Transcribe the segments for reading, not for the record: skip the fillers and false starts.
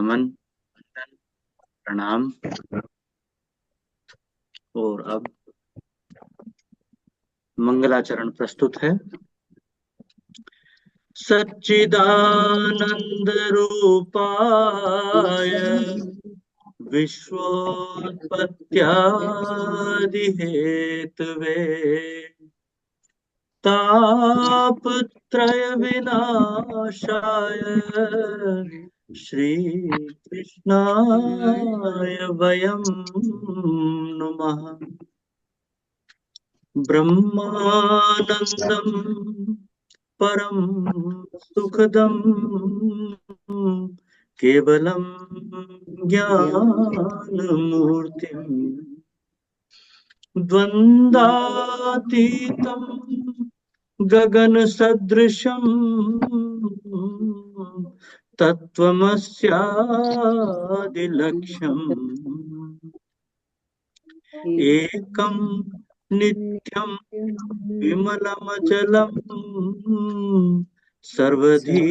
नमन, वंदन, प्रणाम। और अब मंगलाचरण प्रस्तुत है। सच्चिदानंद रूपाय विश्वोत्पत्त्यादि हेतवे तापत्रय विनाशाय श्रीकृष्णाय वयं नुमः। ब्रह्मानंदं परम सुखदं केवलं ज्ञानमूर्तिं द्वन्द्वातीतं गगन सदृशं तत्त्वमस्यादिलक्ष्यम् एकं नित्यं विमलमचलं सर्वधी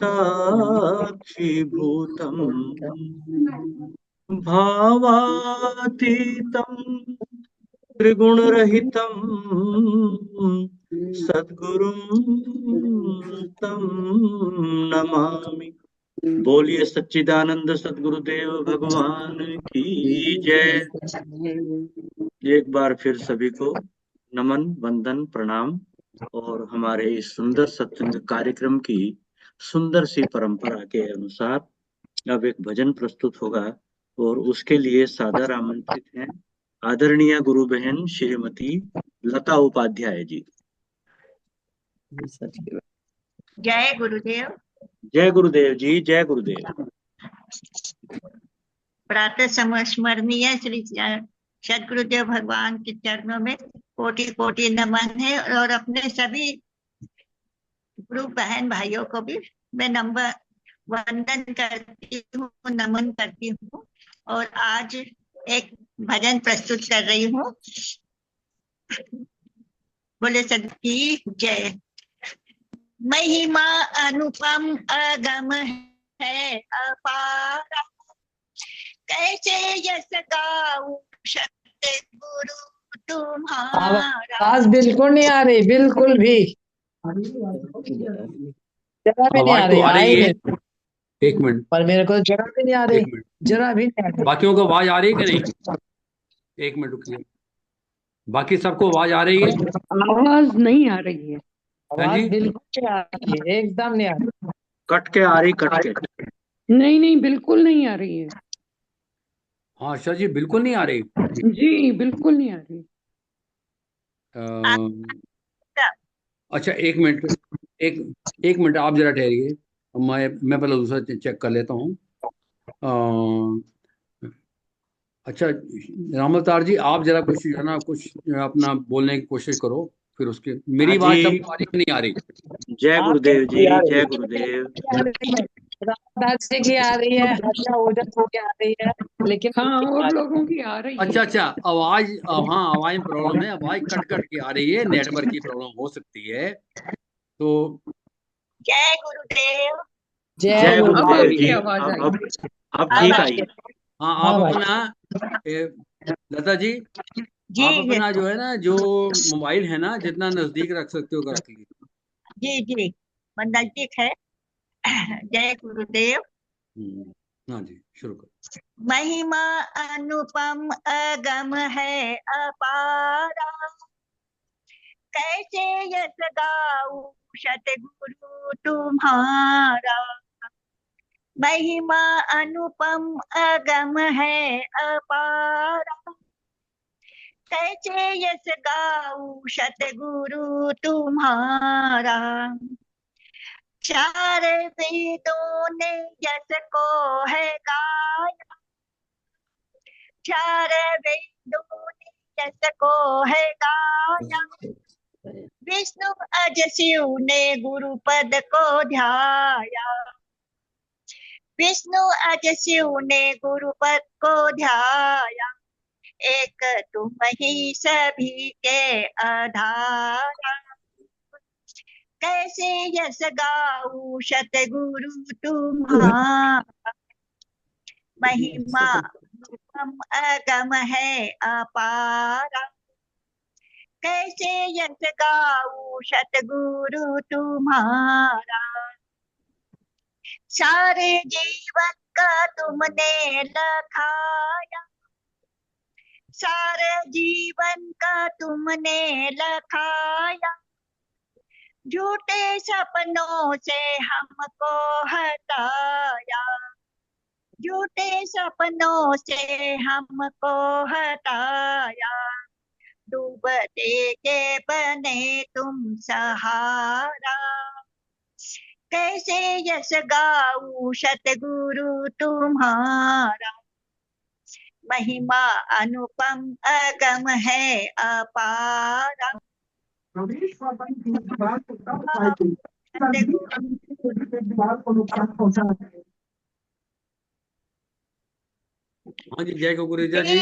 साक्षीभूतम् भावातीतं त्रिगुणरहितं सद्गुरुं तं नमामि। बोलिए सच्चिदानंद सद्गुरुदेव भगवान की जय। एक बार फिर सभी को नमन, वंदन, प्रणाम। और हमारे इस सुंदर सत्संग कार्यक्रम की सुंदर सी परंपरा के अनुसार अब एक भजन प्रस्तुत होगा और उसके लिए सादर आमंत्रित हैं आदरणीय गुरु बहन श्रीमती लता उपाध्याय जी। जय गुरुदेव। जय गुरुदेव जी, जय गुरुदेव। प्रातः स्मरणीय श्री सदगुरुदेव भगवान के चरणों में कोटि कोटि नमन है। और अपने सभी गुरु बहन भाइयों को भी मैं वंदन करती हूँ, नमन करती हूँ। और आज एक भजन प्रस्तुत कर रही हूँ। बोले सद की जय। महिमा अनुपम अगम है अपार, कैसे यस गाऊं सत्य गुरु तुम्हारा। आवाज बिल्कुल नहीं आ रही, बिल्कुल भी जरा भी नहीं आ रही। तो आ रही है। एक मिनट, पर मेरे को जरा भी नहीं आ रही, जरा भी नहीं आ रही। बाकियों को आवाज आ रही है कि नहीं? एक मिनट रुकिए, बाकी सबको आवाज आ रही है? आवाज नहीं आ रही है, आवाज जी? बिल्कुल नहीं आ रही है, एकदम नहीं आ रही। कट के आ रही, कट के। नहीं नहीं, बिल्कुल नहीं आ रही है। हाँ सर जी, बिल्कुल नहीं आ रही जी, बिल्कुल नहीं आ रही। अच्छा एक मिनट, एक मिनट आप जरा ठहरिए, मैं पहले दूसरा चेक कर लेता हूँ। अच्छा रामअवतार जी, आप जरा कुछ है ना, कुछ अपना बोलने की कोशिश करो, फिर उसके मेरी हाँ बात जी। सब आ रही कि नहीं आ रही? जय गुरुदेव जी, जय गुरुदेव। रामदास जी की आ रही है, हर्षा ओझा की आ रही है, लेकिन हाँ और लोगों की आ रही है। अच्छा आवाज, हाँ आवाज में प्रॉब्लम है, आवाज कट कट के आ रही है, नेटवर्क की प्रॉब्लम हो सकती है। तो जय गुरुदेव। जय गुरुदेव जी। अब ठीक आई। हाँ आप अपना लता जी, आप अपना जो है ना, जो मोबाइल है ना, जितना नजदीक रख सकते हो रख लीजिए। जी जी, मैं नजदीक है। जय गुरुदेव। हाँ जी, शुरू करो। महिमा अनुपम अगम है अपारा, कैसे यस गाऊं सतगुरु तुम्हारा। महिमा अनुपम अगम है अपारा, कैसे यस गाऊं सतगुरु तुम्हारा। चार वेदों ने यस को है गाया, चार वेदों ने यस को है गाया। विष्णु अज शिव ने गुरु पद को ध्याया, विष्णु अज शिव ने गुरु पद को ध्याया। एक तुम ही सभी के आधारा, कैसे यस गाऊं सतगुरु तुम्हारा। महिमा अनुपम अगम है अपारा, कैसे यश गाऊं सतगुरु तुम्हारा। सारे जीवन का तुमने लखाया, सारे जीवन का तुमने लखाया, झूठे सपनों से हमको हटाया, झूठे सपनों से हमको हटाया, डूबते के बने तुम सहारा, कैसे यश गाऊं सतगुरु तुम्हारा। महिमा अनुपम अगम है अपारा, हाँ जी, जय कुकुरेजा जी।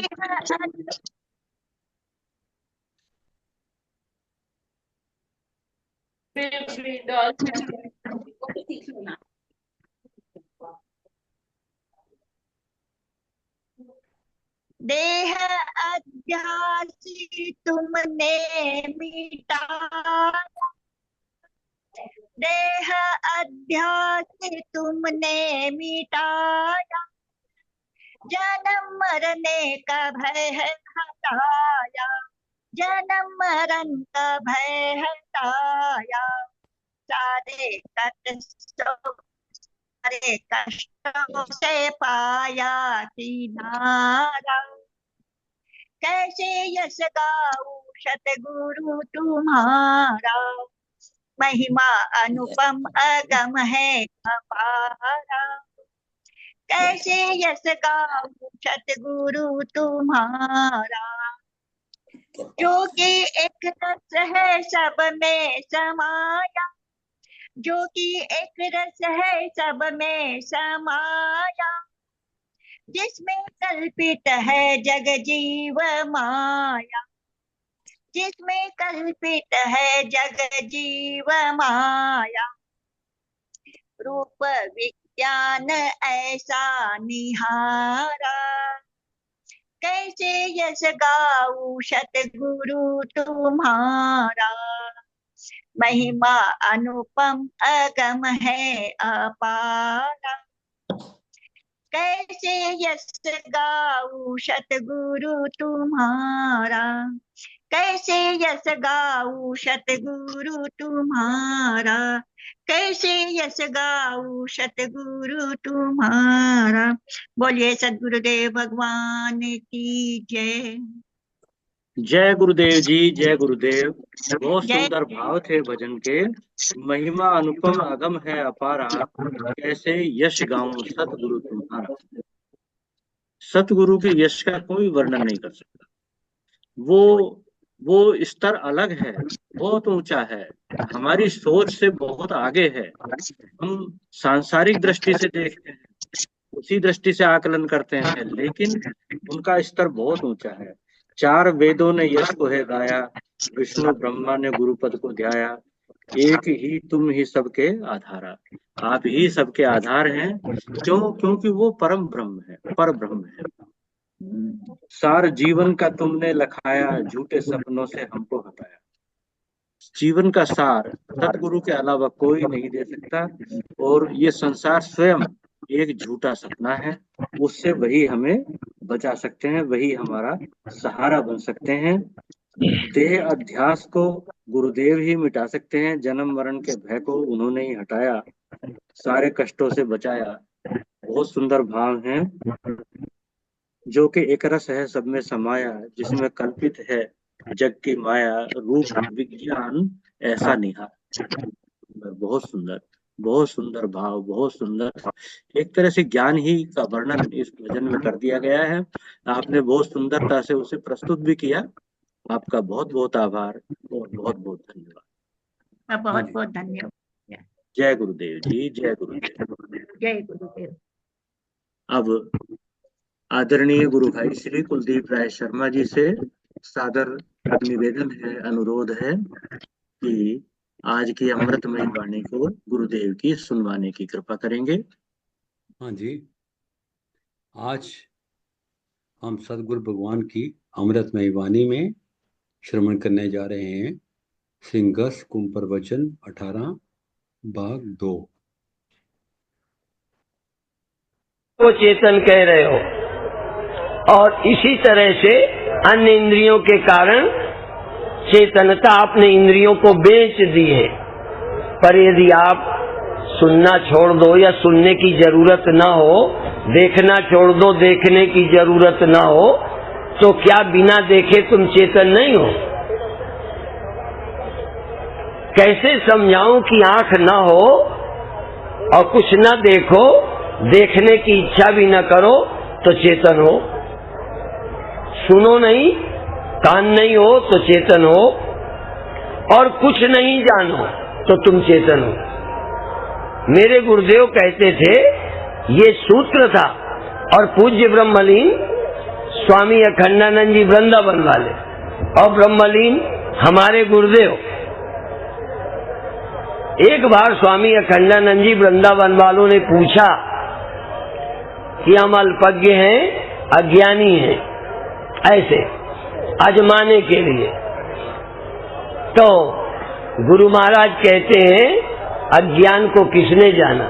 देह अध्यासी तुमने मिटाया, देह अध्यासी तुमने मिटाया, जन्म मरने का भय है हटाया, जन्म मरण का भय हटाया, सारे कष्टों से पाया किनारा, कैसे यश गाऊं सतगुरु तुम्हारा। महिमा अनुपम अगम है अपारा, कैसे यश गाऊं सतगुरु तुम्हारा। जो कि एक रस है सब में समाया, जो कि एक रस है सब में समाया, जिसमें कल्पित है जग जीव माया, जिसमें कल्पित है जग जीव माया, रूप विज्ञान ऐसा निहारा, कैसे यश गाऊं सतगुरु तुम्हारा। महिमा अनुपम अगम है अपारा, कैसे यश गाऊं सतगुरु तुम्हारा, कैसे यश गाऊं सतगुरु तुम्हारा, कैसे यश गाऊं सतगुरु तुम्हारा। बोलिए सद्गुरुदेव भगवान की जय। जय गुरुदेव जी, जय गुरुदेव। बहुत जय सुंदर भाव थे भजन के। महिमा अनुपम अगम है अपारा, कैसे यश गाऊं सतगुरु तुम्हारा। सतगुरु के यश का कोई वर्णन नहीं कर सकता। वो स्तर अलग है, बहुत ऊंचा है, हमारी सोच से बहुत आगे है। हम सांसारिक दृष्टि से देखते हैं, उसी दृष्टि से आकलन करते हैं, लेकिन उनका स्तर बहुत ऊंचा है। 4 वेदों ने यश को है गाया, विष्णु ब्रह्मा ने गुरुपद को ध्याया, एक ही तुम ही सबके आधारा। आप ही सबके आधार हैं। क्यों? क्योंकि वो परम ब्रह्म है, पर ब्रह्म है। सार जीवन का तुमने लखाया, झूठे सपनों से हमको हटाया। जीवन का सार सतगुरु के अलावा कोई नहीं दे सकता, और ये संसार स्वयं एक झूठा सपना है। उससे वही हमें बचा सकते हैं, वही हमारा सहारा बन सकते हैं। देह अध्यास को गुरुदेव ही मिटा सकते हैं, जन्म मरण के भय को उन्होंने ही हटाया, सारे कष्टों से बचाया। बहुत सुंदर भाव है। जो कि एक रस है सब में समाया, जिसमें कल्पित है जग की माया, रूप विज्ञान ऐसा निहार। बहुत सुंदर, बहुत सुंदर भाव, बहुत सुंदर। एक तरह से ज्ञान ही का वर्णन इस भजन में कर दिया गया है। आपने बहुत सुंदरता से उसे प्रस्तुत भी किया। आपका बहुत बहुत आभार और बहुत बहुत धन्यवाद। बहुत बहुत धन्यवाद। जय गुरुदेव जी, जय गुरुदेव। जय गुरुदेव। अब आदरणीय गुरु भाई श्री कुलदीप राय शर्मा जी से सादर निवेदन है, अनुरोध है कि आज की अमृतमयी वाणी को गुरुदेव की सुनवाने की कृपा करेंगे। हाँ जी। आज हम सदगुरु भगवान की अमृतमयी वाणी में श्रवण करने जा रहे हैं सिंगस कुंभ प्रवचन 18 भाग 2। वो चेतन कह रहे हो और इसी तरह से अन्य इंद्रियों के कारण चेतनता अपने इंद्रियों को बेच दी है। पर यदि आप सुनना छोड़ दो या सुनने की जरूरत ना हो, देखना छोड़ दो देखने की जरूरत ना हो, तो क्या बिना देखे तुम चेतन नहीं हो? कैसे समझाऊं कि आंख ना हो और कुछ ना देखो, देखने की इच्छा भी न करो तो चेतन हो? सुनो नहीं, कान नहीं हो तो चेतन हो, और कुछ नहीं जानो तो तुम चेतन हो। मेरे गुरुदेव कहते थे, ये सूत्र था, और पूज्य ब्रह्मलीन स्वामी अखंडानंद जी वृंदावन वाले और ब्रह्मलीन हमारे गुरुदेव। एक बार स्वामी अखंडानंद जी वृंदावन वालों ने पूछा कि हम अल्पज्ञ हैं, अज्ञानी हैं, ऐसे आजमाने के लिए। तो गुरु महाराज कहते हैं, अज्ञान को किसने जाना?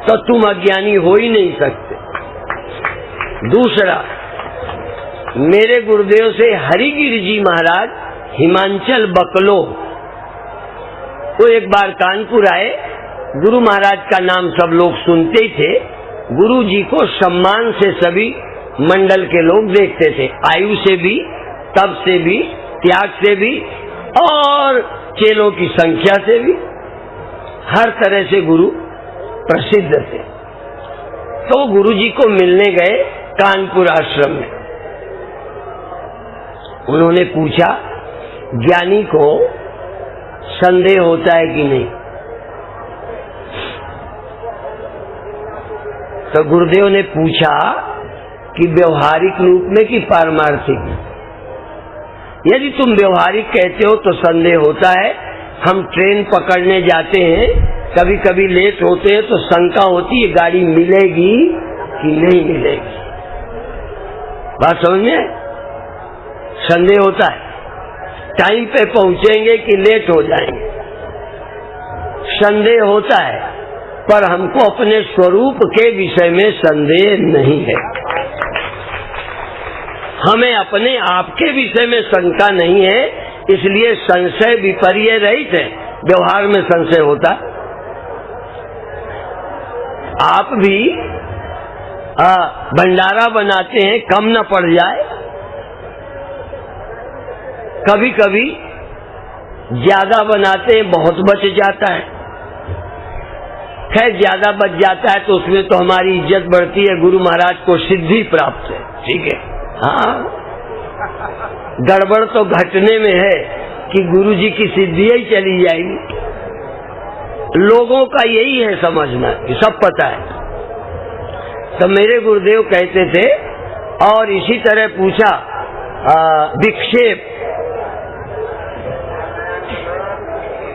तो तुम अज्ञानी हो ही नहीं सकते। दूसरा, मेरे गुरुदेव से हरिगिरि जी महाराज हिमाचल बकलो, वो एक बार कानपुर आए। गुरु महाराज का नाम सब लोग सुनते ही थे। गुरु जी को सम्मान से सभी मंडल के लोग देखते थे, आयु से भी, तप से भी, त्याग से भी, और चेलों की संख्या से भी। हर तरह से गुरु प्रसिद्ध थे। तो गुरु जी को मिलने गए कानपुर आश्रम में। उन्होंने पूछा, ज्ञानी को संदेह होता है कि नहीं? तो गुरुदेव ने पूछा कि व्यवहारिक रूप में कि पारमार्थिक? यदि तुम व्यवहारिक कहते हो तो संदेह होता है। हम ट्रेन पकड़ने जाते हैं, कभी कभी लेट होते हैं तो शंका होती है गाड़ी मिलेगी कि नहीं मिलेगी। बात समझ में? संदेह होता है, टाइम पे पहुंचेंगे कि लेट हो जाएंगे। संदेह होता है, पर हमको अपने स्वरूप के विषय में संदेह नहीं है। हमें अपने आप के विषय में शंका नहीं है, इसलिए संशय विपर्य रहित है। व्यवहार में संशय होता। आप भी भंडारा बनाते हैं, कम न पड़ जाए। कभी कभी ज्यादा बनाते हैं, बहुत बच जाता है। खैर, ज्यादा बच जाता है तो उसमें तो हमारी इज्जत बढ़ती है, गुरु महाराज को सिद्धि प्राप्त है, ठीक है। हाँ, गड़बड़ तो घटने में है कि गुरु जी की सिद्धि ही चली जाएगी। लोगों का यही है समझना कि सब पता है। तो मेरे गुरुदेव कहते थे, और इसी तरह पूछा विक्षेप।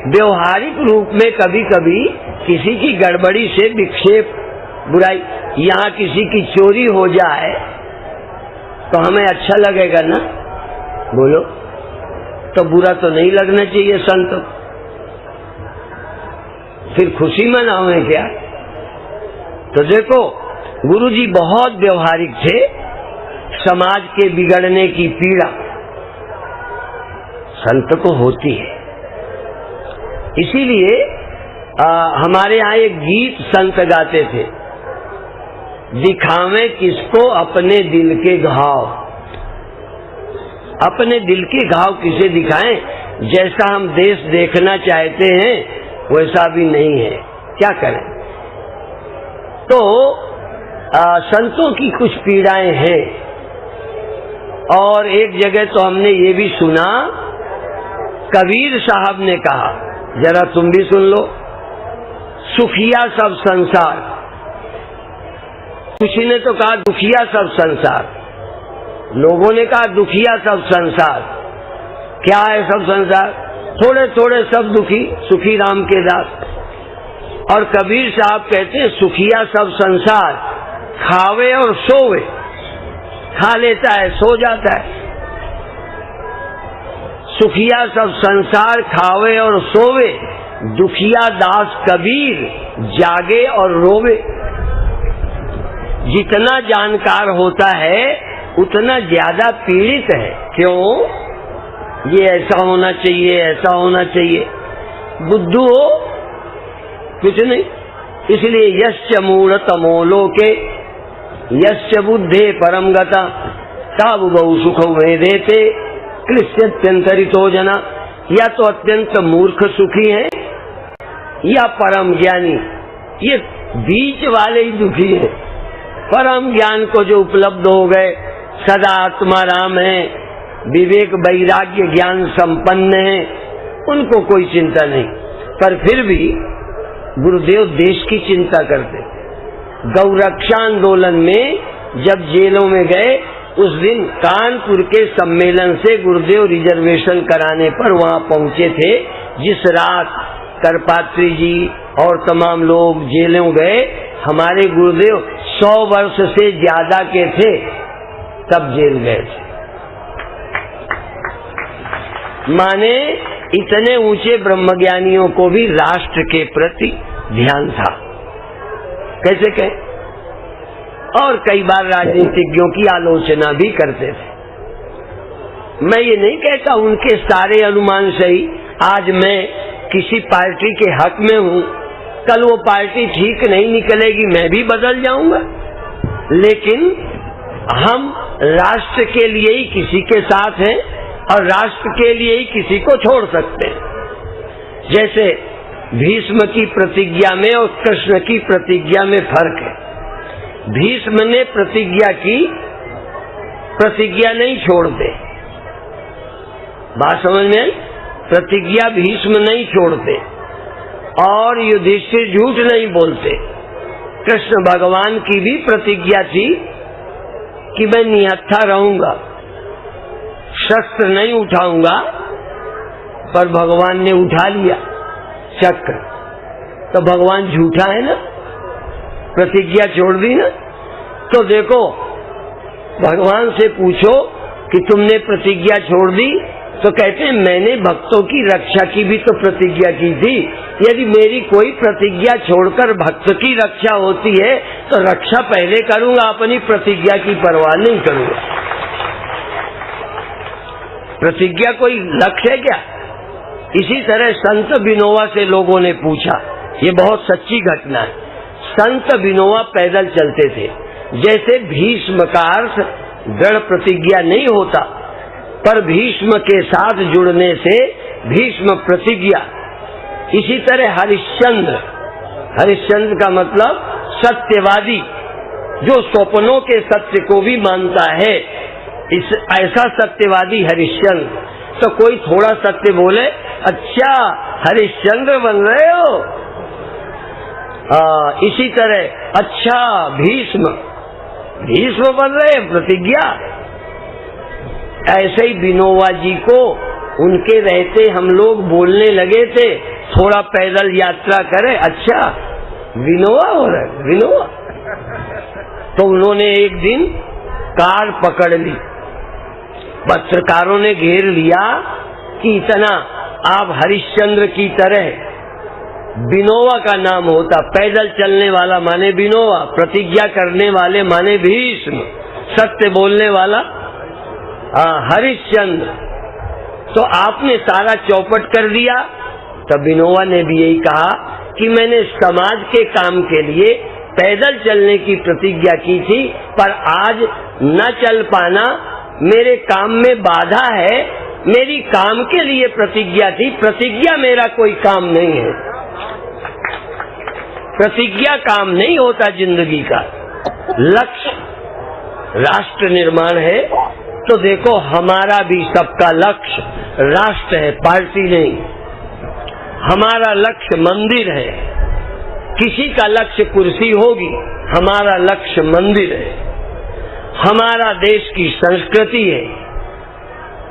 व्यवहारिक रूप में कभी कभी किसी की गड़बड़ी से विक्षेप, बुराई, यहाँ किसी की चोरी हो जाए तो हमें अच्छा लगेगा ना? बोलो, तो बुरा तो नहीं लगना चाहिए संत। फिर खुशी मनाओगे क्या? तो देखो, गुरुजी बहुत व्यवहारिक थे। समाज के बिगड़ने की पीड़ा संत को होती है। इसीलिए हमारे यहाँ एक गीत संत गाते थे, दिखावे किसको अपने दिल के घाव। अपने दिल के घाव किसे दिखाएं? जैसा हम देश देखना चाहते हैं वैसा भी नहीं है, क्या करें? तो संतों की कुछ पीड़ाएं हैं। और एक जगह तो हमने ये भी सुना, कबीर साहब ने कहा, जरा तुम भी सुन लो, सुखिया सब संसार। किसी ने तो कहा दुखिया सब संसार, लोगों ने कहा दुखिया सब संसार। क्या है सब संसार? थोड़े थोड़े सब दुखी, सुखी राम के दास। और कबीर साहब कहते हैं सुखिया सब संसार, खावे और सोवे, खा लेता है सो जाता है। सुखिया सब संसार खावे और सोवे, दुखिया दास कबीर जागे और रोवे। जितना जानकार होता है उतना ज्यादा पीड़ित है। क्यों? ये ऐसा होना चाहिए, ऐसा होना चाहिए। बुद्धू हो कुछ नहीं। इसलिए यश्च मूढ़तमो लोके यश्च बुद्धे परम गता तावु बहु सुखौ वेदेते कृष्यत्यंतरितो जना। या तो अत्यंत मूर्ख सुखी है या परम ज्ञानी, ये बीच वाले ही दुखी है। परम ज्ञान को जो उपलब्ध हो गए, सदा आत्मा राम है, विवेक वैराग्य ज्ञान संपन्न है, उनको कोई चिंता नहीं। पर फिर भी गुरुदेव देश की चिंता करते। गौरक्षा आंदोलन में जब जेलों में गए, उस दिन कानपुर के सम्मेलन से गुरुदेव रिजर्वेशन कराने पर वहां पहुंचे थे। जिस रात करपात्री जी और तमाम लोग जेलों गए, हमारे गुरुदेव 100 वर्ष से ज्यादा के थे तब जेल गए थे। माने इतने ऊंचे ब्रह्मज्ञानियों को भी राष्ट्र के प्रति ध्यान था। कैसे कहें? और कई बार राजनीतिज्ञों की आलोचना भी करते थे। मैं ये नहीं कहता उनके सारे अनुमान सही। आज मैं किसी पार्टी के हक में हूँ, कल वो पार्टी ठीक नहीं निकलेगी, मैं भी बदल जाऊंगा। लेकिन हम राष्ट्र के लिए ही किसी के साथ हैं और राष्ट्र के लिए ही किसी को छोड़ सकते हैं। जैसे भीष्म की प्रतिज्ञा में और कृष्ण की प्रतिज्ञा में फर्क है। भीष्म ने प्रतिज्ञा की, प्रतिज्ञा नहीं छोड़ते। बात समझ में आई? प्रतिज्ञा भीष्म नहीं छोड़ते और युधिष्ठिर झूठ नहीं बोलते। कृष्ण भगवान की भी प्रतिज्ञा थी कि मैं निहत्था रहूंगा, शस्त्र नहीं उठाऊंगा, पर भगवान ने उठा लिया चक्र। तो भगवान झूठा है ना, प्रतिज्ञा छोड़ दी ना। तो देखो, भगवान से पूछो कि तुमने प्रतिज्ञा छोड़ दी, तो कहते हैं मैंने भक्तों की रक्षा की भी तो प्रतिज्ञा की थी। यदि मेरी कोई प्रतिज्ञा छोड़कर भक्त की रक्षा होती है तो रक्षा पहले करूंगा, अपनी प्रतिज्ञा की परवाह नहीं करूंगा। प्रतिज्ञा कोई लक्ष्य है क्या? इसी तरह संत बिनोवा से लोगों ने पूछा, ये बहुत सच्ची घटना है। संत बिनोवा पैदल चलते थे। जैसे भीष्म का अर्थ दृढ़ प्रतिज्ञा नहीं होता, पर भीष्म के साथ जुड़ने से भीष्म प्रतिज्ञा। इसी तरह हरिश्चंद्र, हरिश्चंद्र का मतलब सत्यवादी, जो स्वप्नों के सत्य को भी मानता है, इस ऐसा सत्यवादी हरिश्चंद्र। तो कोई थोड़ा सत्य बोले, अच्छा हरिश्चंद्र बन रहे हो। इसी तरह अच्छा भीष्म, भीष्म बन रहे, प्रतिज्ञा। ऐसे ही बिनोवा जी को उनके रहते हम लोग बोलने लगे थे, थोड़ा पैदल यात्रा करें, अच्छा विनोवा हो रहा है, विनोवा। तो उन्होंने एक दिन कार पकड़ ली। पत्रकारों ने घेर लिया कि इतना आप हरिश्चंद्र की तरह बिनोवा का नाम होता। पैदल चलने वाला माने बिनोवा, प्रतिज्ञा करने वाले माने भीष्म, सत्य बोलने वाला हरिश्चंद्र। तो आपने सारा चौपट कर दिया। तब बिनोवा ने भी यही कहा कि मैंने समाज के काम के लिए पैदल चलने की प्रतिज्ञा की थी, पर आज न चल पाना मेरे काम में बाधा है। मेरी काम के लिए प्रतिज्ञा थी, प्रतिज्ञा मेरा कोई काम नहीं है। प्रतिज्ञा काम नहीं होता जिंदगी का। लक्ष्य राष्ट्र निर्माण है। तो देखो, हमारा भी सबका लक्ष्य राष्ट्र है, पार्टी नहीं। हमारा लक्ष्य मंदिर है। किसी का लक्ष्य कुर्सी होगी, हमारा लक्ष्य मंदिर है। हमारा देश की संस्कृति है।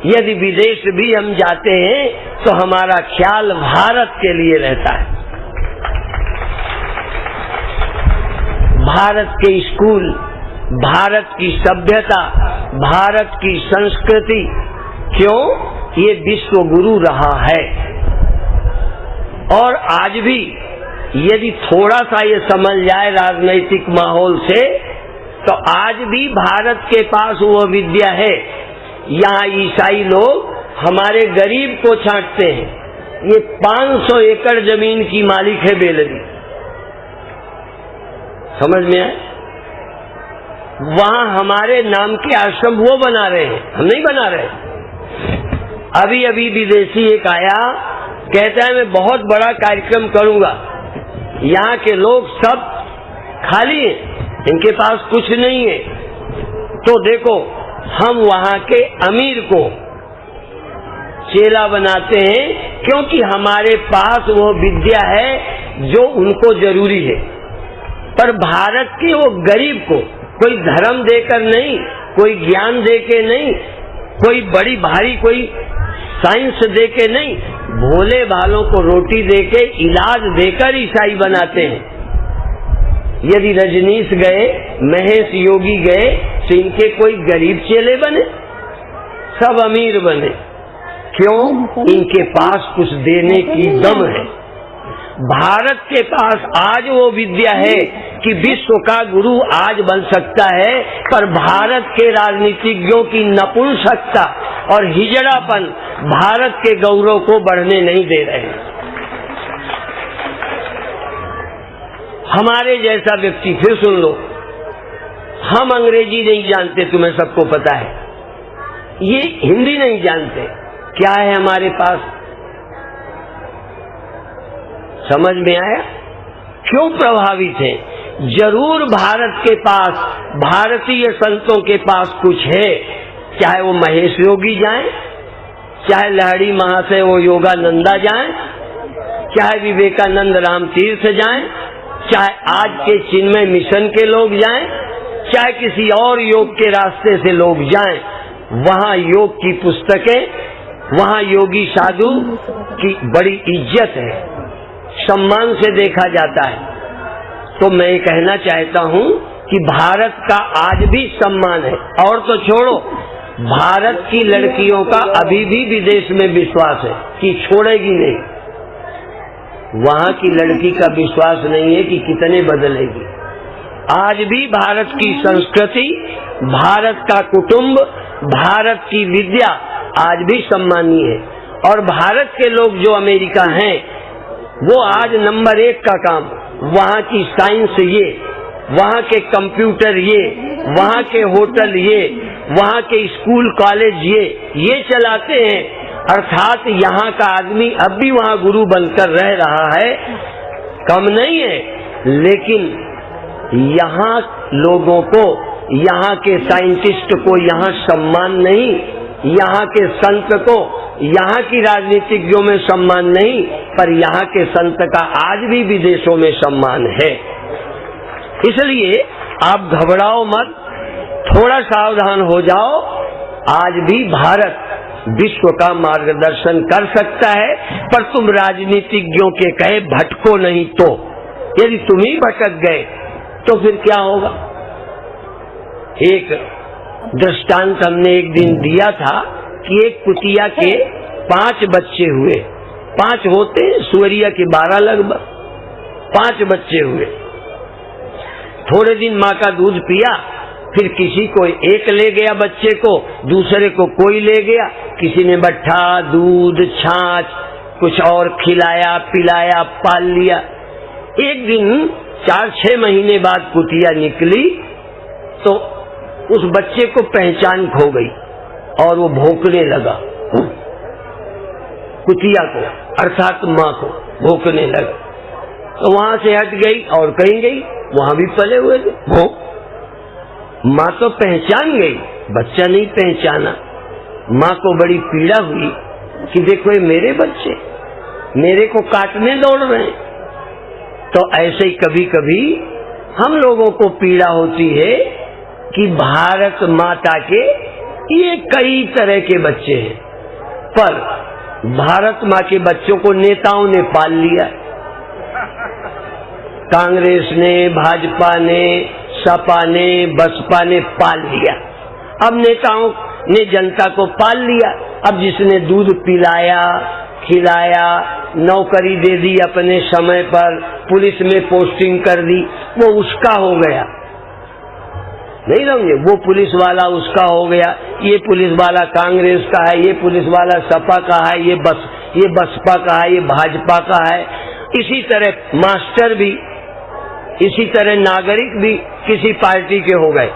यदि विदेश भी हम जाते हैं तो हमारा ख्याल भारत के लिए रहता है। भारत के स्कूल, भारत की सभ्यता, भारत की संस्कृति, क्यों? ये विश्व गुरु रहा है। और आज भी यदि थोड़ा सा ये समझ जाए राजनीतिक माहौल से, तो आज भी भारत के पास वो विद्या है। यहाँ ईसाई लोग हमारे गरीब को छांटते हैं। ये 500 एकड़ जमीन की मालिक है बेलरी, समझ में आए? वहां हमारे नाम के आश्रम वो बना रहे हैं, हम नहीं बना रहे। अभी अभी विदेशी एक आया, कहता है मैं बहुत बड़ा कार्यक्रम करूंगा, यहाँ के लोग सब खाली हैं, इनके पास कुछ नहीं है, तो देखो हम वहां के अमीर को चेला बनाते हैं, क्योंकि हमारे पास वो विद्या है जो उनको जरूरी है। पर भारत के वो गरीब को कोई धर्म देकर नहीं, कोई ज्ञान देके नहीं, कोई बड़ी भारी कोई साइंस देके नहीं, भोले भालों को रोटी देके, इलाज देकर ईसाई बनाते हैं। यदि रजनीश गए, महेश योगी गए, तो इनके कोई गरीब चेले बने? सब अमीर बने। क्यों? इनके पास कुछ देने की दम है। भारत के पास आज वो विद्या है कि विश्व का गुरु आज बन सकता है, पर भारत के राजनीतिज्ञों की नपुंसकता और हिजड़ापन भारत के गौरव को बढ़ने नहीं दे रहे हैं। हमारे जैसा व्यक्ति, फिर सुन लो, हम अंग्रेजी नहीं जानते, तुम्हें सबको पता है, ये हिंदी नहीं जानते, क्या है हमारे पास? समझ में आया? क्यों प्रभावित है? जरूर भारत के पास, भारतीय संतों के पास कुछ है, चाहे वो महेश योगी जाए, चाहे लहड़ी महाशय वो योगानंदा जाए, चाहे विवेकानंद राम तीर्थ जाए, चाहे आज के चिन्मय मिशन के लोग जाएं, चाहे किसी और योग के रास्ते से लोग जाएं, वहां योग की पुस्तकें, वहां योगी साधु की बड़ी इज्जत है, सम्मान से देखा जाता है। तो मैं कहना चाहता हूं कि भारत का आज भी सम्मान है। और तो छोड़ो, भारत की लड़कियों का अभी भी विदेश में विश्वास है कि छोड़ेगी नहीं। वहां की लड़की का विश्वास नहीं है कि कितने बदलेगी। आज भी भारत की संस्कृति, भारत का कुटुंब, भारत की विद्या आज भी सम्मानीय है। और भारत के लोग जो अमेरिका हैं, वो आज नंबर 1 का काम, वहां की साइंस ये, वहां के कंप्यूटर ये, वहां के होटल ये, वहां के स्कूल कॉलेज ये चलाते हैं। अर्थात यहाँ का आदमी अब भी वहाँ गुरु बनकर रह रहा है, कम नहीं है। लेकिन यहाँ लोगों को, यहाँ के साइंटिस्ट को यहाँ सम्मान नहीं, यहाँ के संत को, यहाँ की राजनीतिज्ञों में सम्मान नहीं, पर यहाँ के संत का आज भी विदेशों में सम्मान है। इसलिए आप घबराओ मत, थोड़ा सावधान हो जाओ। आज भी भारत विश्व का मार्गदर्शन कर सकता है, पर तुम राजनीतिज्ञों के कहे भटको नहीं तो। यदि तुम ही भटक गए तो फिर क्या होगा? एक दृष्टांत हमने एक दिन दिया था कि एक कुतिया के 5 बच्चे हुए। 5 होते, सुअरिया के 12 लगभग, 5 बच्चे हुए। थोड़े दिन माँ का दूध पिया, फिर किसी को एक ले गया बच्चे को, दूसरे को कोई ले गया, किसी ने मट्ठा, दूध, छाछ, कुछ और खिलाया पिलाया, पाल लिया। एक दिन 4-6 महीने बाद कुतिया निकली तो उस बच्चे को पहचान खो गई और वो भौंकने लगा। कुतिया को, अर्थात माँ को भौंकने लगा। तो वहां से हट गई और कहीं गई, वहां भी पले हुए थे। माँ तो पहचान गई, बच्चा नहीं पहचाना। माँ को बड़ी पीड़ा हुई कि देखो ये मेरे बच्चे मेरे को काटने दौड़ रहे हैं। तो ऐसे ही कभी कभी हम लोगों को पीड़ा होती है कि भारत माता के ये कई तरह के बच्चे हैं, पर भारत माँ के बच्चों को नेताओं ने पाल लिया। कांग्रेस ने, भाजपा ने, सपा ने, बसपा ने पाल लिया। अब नेताओं ने जनता को पाल लिया। अब जिसने दूध पिलाया, खिलाया, नौकरी दे दी अपने समय पर, पुलिस में पोस्टिंग कर दी, वो उसका हो गया। नहीं समझे? वो पुलिस वाला उसका हो गया, ये पुलिस वाला कांग्रेस का है, ये पुलिस वाला सपा का है, ये बसपा का है, ये भाजपा का है। इसी तरह मास्टर भी, इसी तरह नागरिक भी किसी पार्टी के हो गए।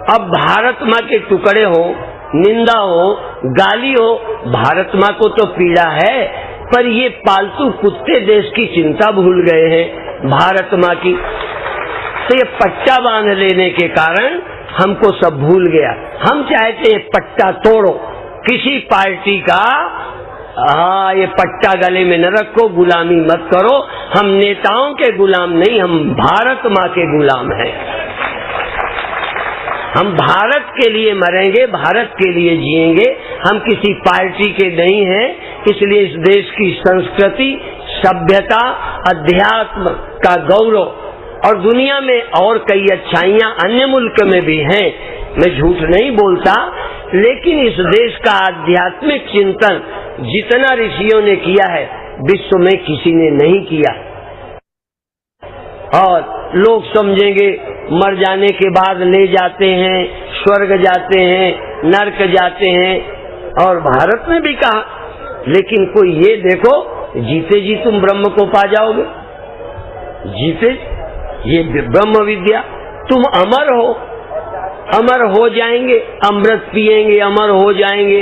अब भारत माँ के टुकड़े हो, निंदा हो, गाली हो, भारत माँ को तो पीड़ा है, पर ये पालतू कुत्ते देश की चिंता भूल गए हैं भारत माँ की। तो ये पट्टा बांध लेने के कारण हमको सब भूल गया। हम चाहते हैं पट्टा तोड़ो किसी पार्टी का। हाँ, ये पट्टा गले में न रखो, गुलामी मत करो। हम नेताओं के गुलाम नहीं, हम भारत माँ के गुलाम हैं। हम भारत के लिए मरेंगे, भारत के लिए जिएंगे, हम किसी पार्टी के नहीं हैं। इसलिए इस देश की संस्कृति, सभ्यता, अध्यात्म का गौरव और दुनिया में और कई अच्छाइयां अन्य मुल्क में भी हैं, मैं झूठ नहीं बोलता, लेकिन इस देश का आध्यात्मिक चिंतन जितना ऋषियों ने किया है, विश्व में किसी ने नहीं किया। और लोग समझेंगे मर जाने के बाद ले जाते हैं, स्वर्ग जाते हैं, नरक जाते हैं, और भारत में भी कहा। लेकिन कोई ये देखो, जीते जी तुम ब्रह्म को पा जाओगे, जीते, ये ब्रह्म विद्या, तुम अमर हो, अमर हो जाएंगे, अमृत पिएंगे, अमर हो जाएंगे,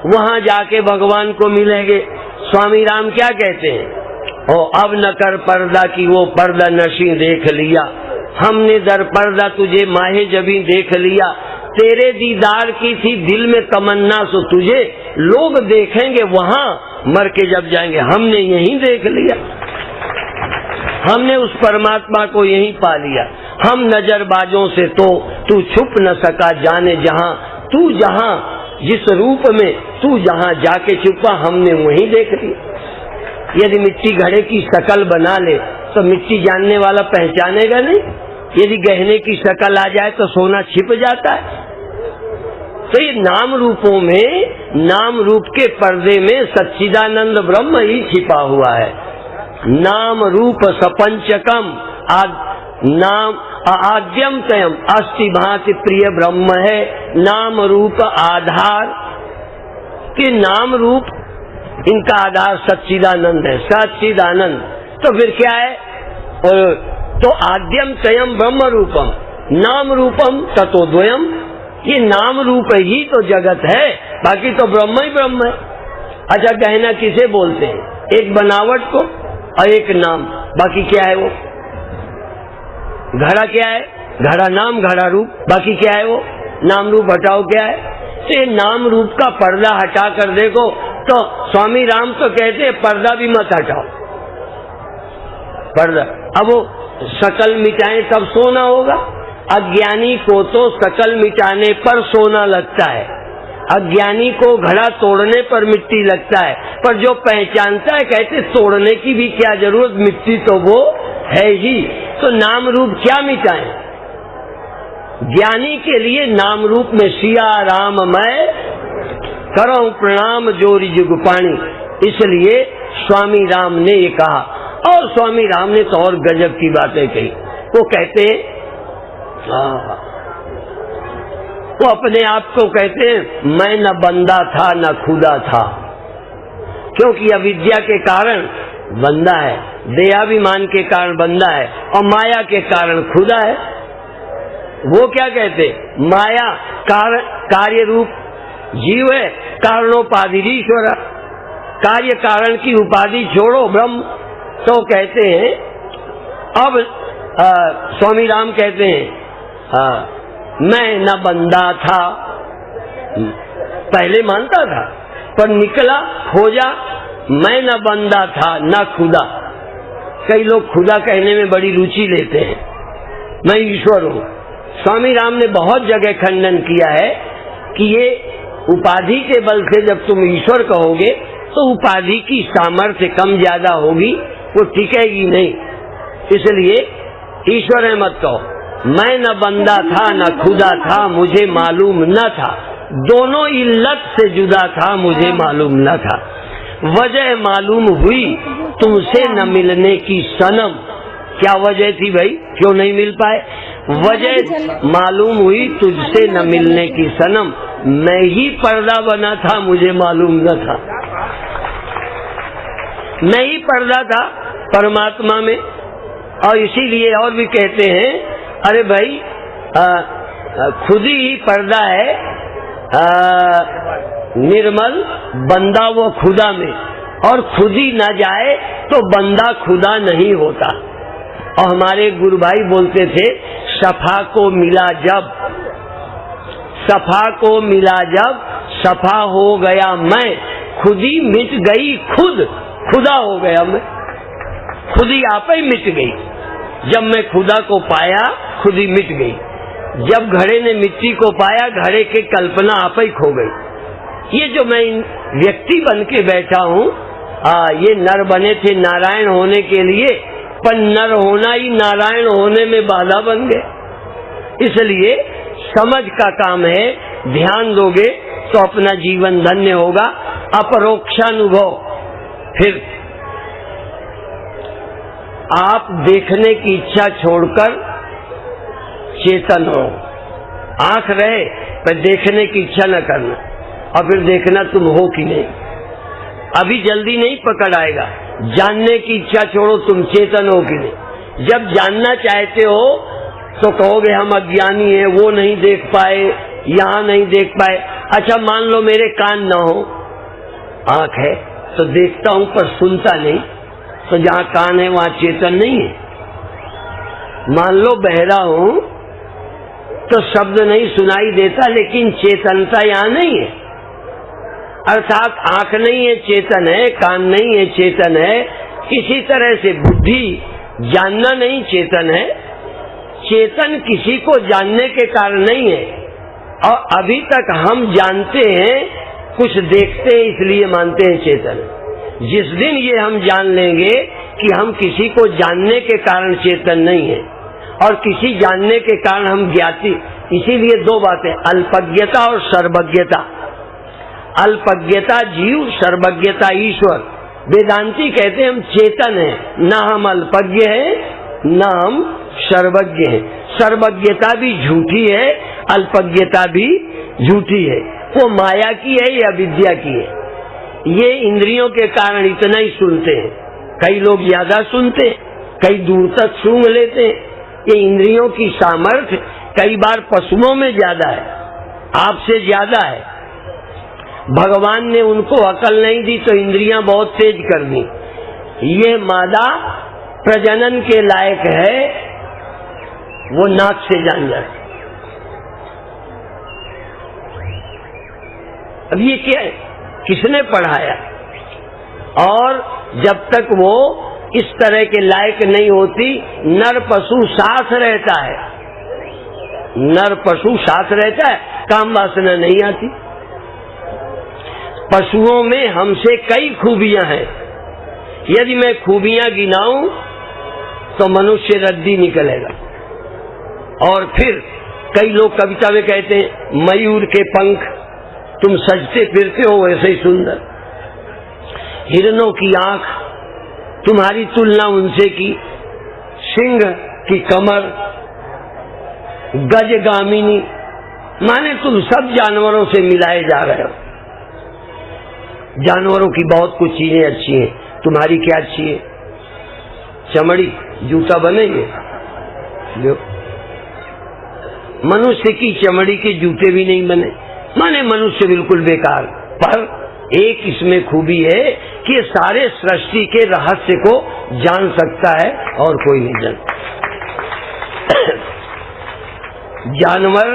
वहां जाके भगवान को मिलेंगे। स्वामी राम क्या कहते हैं? ओ अब न कर पर्दा की वो पर्दा नशी देख लिया, हमने दर पर्दा तुझे माहे जबी देख लिया, तेरे दीदार की थी दिल में तमन्ना, सो तुझे लोग देखेंगे वहां मर के जब जाएंगे। हमने यहीं देख लिया, हमने उस परमात्मा को यहीं पा लिया। हम नजरबाजों से तो तू छुप न सका, जाने जहां तू, जहां जिस रूप में तू जहां जाके छुपा, हमने वहीं देख लिया। यदि मिट्टी घड़े की शकल बना ले तो मिट्टी जानने वाला पहचानेगा नहीं। यदि गहने की शकल आ जाए तो सोना छिप जाता है। तो ये नाम रूपों में, नाम रूप के पर्दे में सच्चिदानंद ब्रह्म ही छिपा हुआ है। नाम रूप सपंचकम नाम आद्यम तयम अस्ति भांति प्रिय ब्रह्म है। नाम रूप आधार के, नाम रूप इनका आधार सच्चिदानंद है, सच्चिदानंद। तो फिर क्या है? तो आद्यम तयम ब्रह्म रूपम नाम रूपम ततो द्वयम। ये नाम रूप ही तो जगत है, बाकी तो ब्रह्म ही ब्रह्म है। अच्छा, गहना किसे बोलते हैं? एक बनावट को और एक नाम, बाकी क्या है वो? घड़ा क्या है? घड़ा नाम, घड़ा रूप, बाकी क्या है वो? नाम रूप हटाओ क्या है? तो ये नाम रूप का पर्दा हटा कर देखो तो स्वामी राम तो कहते हैं पर्दा भी मत हटाओ, पर्दा। अब वो शकल मिटाएं तब सोना होगा। अज्ञानी को तो शकल मिटाने पर सोना लगता है, अज्ञानी को घड़ा तोड़ने पर मिट्टी लगता है, पर जो पहचानता है कहते तोड़ने की भी क्या जरूरत, मिट्टी तो वो है ही। तो नाम रूप क्या मिटाएं? ज्ञानी के लिए नाम रूप में सिया राम मैं करो प्रणाम जोरी जुग पानी। इसलिए स्वामी राम ने ये कहा, और स्वामी राम ने तो और गजब की बातें कही। वो कहते हैं, वो अपने आप को कहते हैं मैं न बंदा था न खुदा था, क्योंकि अविद्या के कारण बंदा है, दयाभिमान के कारण बंदा है, और माया के कारण खुदा है। वो क्या कहते? माया कार्य रूप जीव है, कारणोपाधि ईश्वर। कार्य कारण की उपाधि छोड़ो ब्रह्म। तो कहते हैं, अब स्वामी राम कहते हैं मैं न बंदा था, पहले मानता था पर निकला खोजा, मैं न बंदा था न खुदा। कई लोग खुदा कहने में बड़ी रुचि लेते हैं, मैं ईश्वर हूँ। स्वामी राम ने बहुत जगह खंडन किया है कि ये उपाधि के बल से जब तुम ईश्वर कहोगे तो उपाधि की सामर्थ्य कम ज्यादा होगी, वो टिकेगी नहीं। इसलिए ईश्वर है मत कहो, मैं न बंदा था न खुदा था, मुझे मालूम न था, दोनों इल्लत से जुदा था, मुझे मालूम न था। वजह मालूम हुई तुमसे न मिलने की सनम। क्या वजह थी भाई, क्यों नहीं मिल पाए? वजह मालूम हुई तुझसे न मिलने की सनम, मैं ही पर्दा बना था, मुझे मालूम न था। मैं ही पर्दा था परमात्मा में। और इसीलिए और भी कहते हैं, अरे भाई खुद ही पर्दा है, निर्मल बंदा वो खुदा में, और खुद ही न जाए तो बंदा खुदा नहीं होता। और हमारे गुरु भाई बोलते थे, सफा को मिला जब, सफा को मिला जब, सफा हो गया मैं, खुद ही मिट गई खुद, खुदा हो गया मैं, खुद ही आप ही मिट गई। जब मैं खुदा को पाया खुद ही मिट गई। जब घड़े ने मिट्टी को पाया, घड़े की कल्पना आप ही खो गई। ये जो मैं व्यक्ति बन के बैठा हूँ, ये नर बने थे नारायण होने के लिए, पर नर होना ही नारायण होने में बाधा बन गए। इसलिए समझ का काम है, ध्यान दोगे तो अपना जीवन धन्य होगा। अपरोक्षानुभव, फिर आप देखने की इच्छा छोड़कर चेतन हो। आंख रहे पर देखने की इच्छा न करना, और फिर देखना तुम हो कि नहीं। अभी जल्दी नहीं पकड़ आएगा। जानने की इच्छा छोड़ो, तुम चेतन हो कि नहीं। जब जानना चाहते हो तो कहोगे हम अज्ञानी हैं, वो नहीं देख पाए, यहाँ नहीं देख पाए। अच्छा मान लो मेरे कान ना हो, आंख है तो देखता हूं पर सुनता नहीं, तो जहाँ कान है वहाँ चेतन नहीं है। मान लो बहरा हूं तो शब्द नहीं सुनाई देता, लेकिन चेतनता यहाँ नहीं है। अर्थात आंख नहीं है चेतन है, कान नहीं है चेतन है। किसी तरह से बुद्धि जानना नहीं चेतन है। चेतन किसी को जानने के कारण नहीं है। और अभी तक हम जानते हैं, कुछ देखते हैं इसलिए मानते हैं चेतन। जिस दिन ये हम जान लेंगे कि हम किसी को जानने के कारण चेतन नहीं है और किसी जानने के कारण हम ज्ञाति, इसीलिए दो बातें, अल्पज्ञता और सर्वज्ञता। अल्पज्ञता जीव, सर्वज्ञता ईश्वर। वेदांती कहते हैं हम चेतन हैं, ना हम अल्पज्ञ हैं ना हम सर्वज्ञ हैं। सर्वज्ञता भी झूठी है, अल्पज्ञता भी झूठी है। वो माया की है या विद्या की है। ये इंद्रियों के कारण इतना ही सुनते हैं। कई लोग ज्यादा सुनते हैं, कई दूर तक सूंघ लेते हैं। ये इंद्रियों की सामर्थ्य कई बार पशुओं में ज्यादा है, आपसे ज्यादा है। भगवान ने उनको अकल नहीं दी तो इंद्रियां बहुत तेज कर दी। ये मादा प्रजनन के लायक है, वो नाक से जान जाए। अब ये क्या है, किसने पढ़ाया? और जब तक वो इस तरह के लायक नहीं होती, नर पशु साथ रहता है, नर पशु साथ रहता है, काम वासना नहीं आती। पशुओं में हमसे कई खूबियां हैं। यदि मैं खूबियां गिनाऊं तो मनुष्य रद्दी निकलेगा। और फिर कई लोग कविता में कहते हैं, मयूर के पंख, तुम सजते फिरते हो वैसे ही सुंदर। हिरणों की आंख, तुम्हारी तुलना उनसे की। सिंह की कमर, गजगामिनी, माने तुम सब जानवरों से मिलाए जा रहे हो। जानवरों की बहुत कुछ चीजें अच्छी हैं, तुम्हारी क्या अच्छी है? चमड़ी, जूता बनेंगे। मनुष्य की चमड़ी के जूते भी नहीं बने, माने मनुष्य बिल्कुल बेकार। पर एक इसमें खूबी है कि ये सारे सृष्टि के रहस्य को जान सकता है और कोई नहीं जानता। जानवर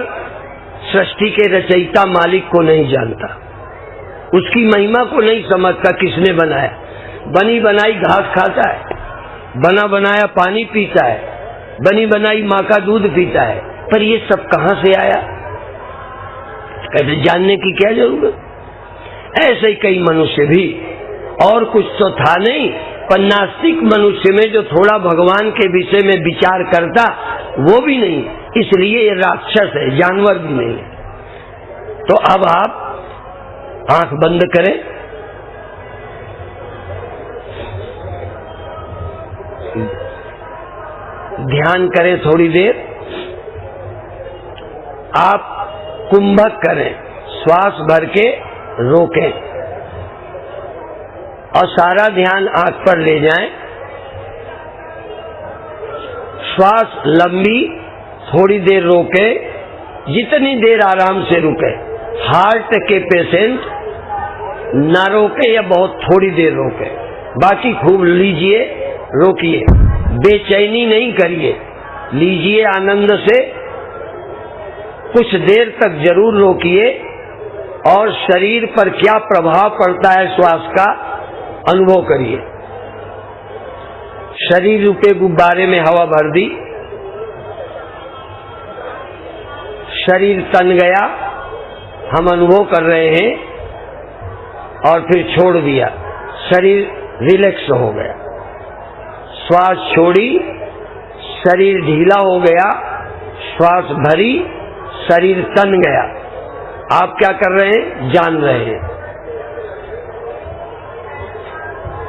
सृष्टि के रचयिता मालिक को नहीं जानता, उसकी महिमा को नहीं समझता किसने बनाया। बनी बनाई घास खाता है, बना बनाया पानी पीता है, बनी बनाई माँ का दूध पीता है, पर ये सब कहाँ से आया? कहते जानने की क्या जरूरत? ऐसे ही कई मनुष्य भी, और कुछ तो था नहीं पर नास्तिक मनुष्य में जो थोड़ा भगवान के विषय में विचार करता वो भी नहीं, इसलिए ये राक्षस है, जानवर भी नहीं है। तो अब आप आंख बंद करें, ध्यान करें थोड़ी देर। आप कुंभक करें, श्वास भर के रोकें और सारा ध्यान आंख पर ले जाएं। श्वास लंबी थोड़ी देर रोके, जितनी देर आराम से रुके। हार्ट के पेशेंट ना रोके या बहुत थोड़ी देर रोके, बाकी खूब लीजिए, रोकिए, बेचैनी नहीं करिए, लीजिए आनंद से। कुछ देर तक जरूर रोकिए और शरीर पर क्या प्रभाव पड़ता है श्वास का अनुभव करिए। शरीर रूपे गुब्बारे में हवा भर दी, शरीर तन गया, हम अनुभव कर रहे हैं, और फिर छोड़ दिया, शरीर रिलैक्स हो गया। श्वास छोड़ी, शरीर ढीला हो गया, श्वास भरी, शरीर तन गया। आप क्या कर रहे हैं? जान रहे हैं।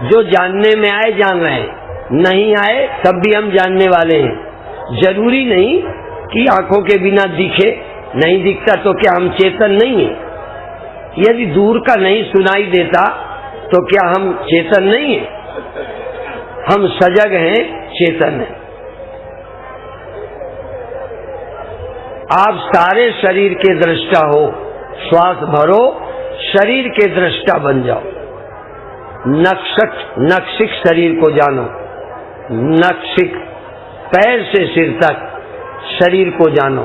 जो जानने में आए जान रहे हैं, नहीं आए तब भी हम जानने वाले हैं। जरूरी नहीं कि आंखों के बिना दिखे, नहीं दिखता तो क्या हम चेतन नहीं है? यदि दूर का नहीं सुनाई देता तो क्या हम चेतन नहीं है? हम सजग हैं, चेतन हैं। आप सारे शरीर के दृष्टा हो, श्वास भरो, शरीर के दृष्टा बन जाओ। नक्शिक शरीर को जानो, नक्शिक पैर से सिर तक शरीर को जानो,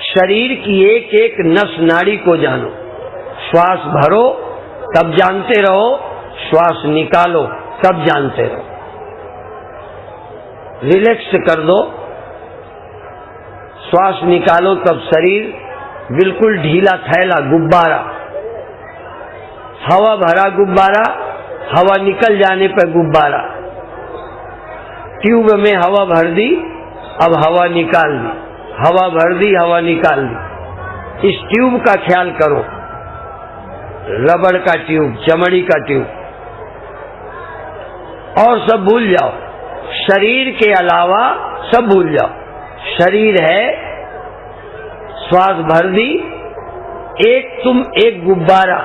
शरीर की एक एक नस नाड़ी को जानो। श्वास भरो तब जानते रहो, श्वास निकालो तब जानते रहो। रिलैक्स कर दो, श्वास निकालो तब शरीर बिल्कुल ढीला थैला गुब्बारा, हवा भरा गुब्बारा, हवा निकल जाने पर गुब्बारा। ट्यूब में हवा भर दी, अब हवा निकाल दी, हवा भर दी, हवा निकाल दी। इस ट्यूब का ख्याल करो, रबड़ का ट्यूब, चमड़ी का ट्यूब, और सब भूल जाओ। शरीर के अलावा सब भूल जाओ। शरीर है, श्वास भर दी, एक गुब्बारा,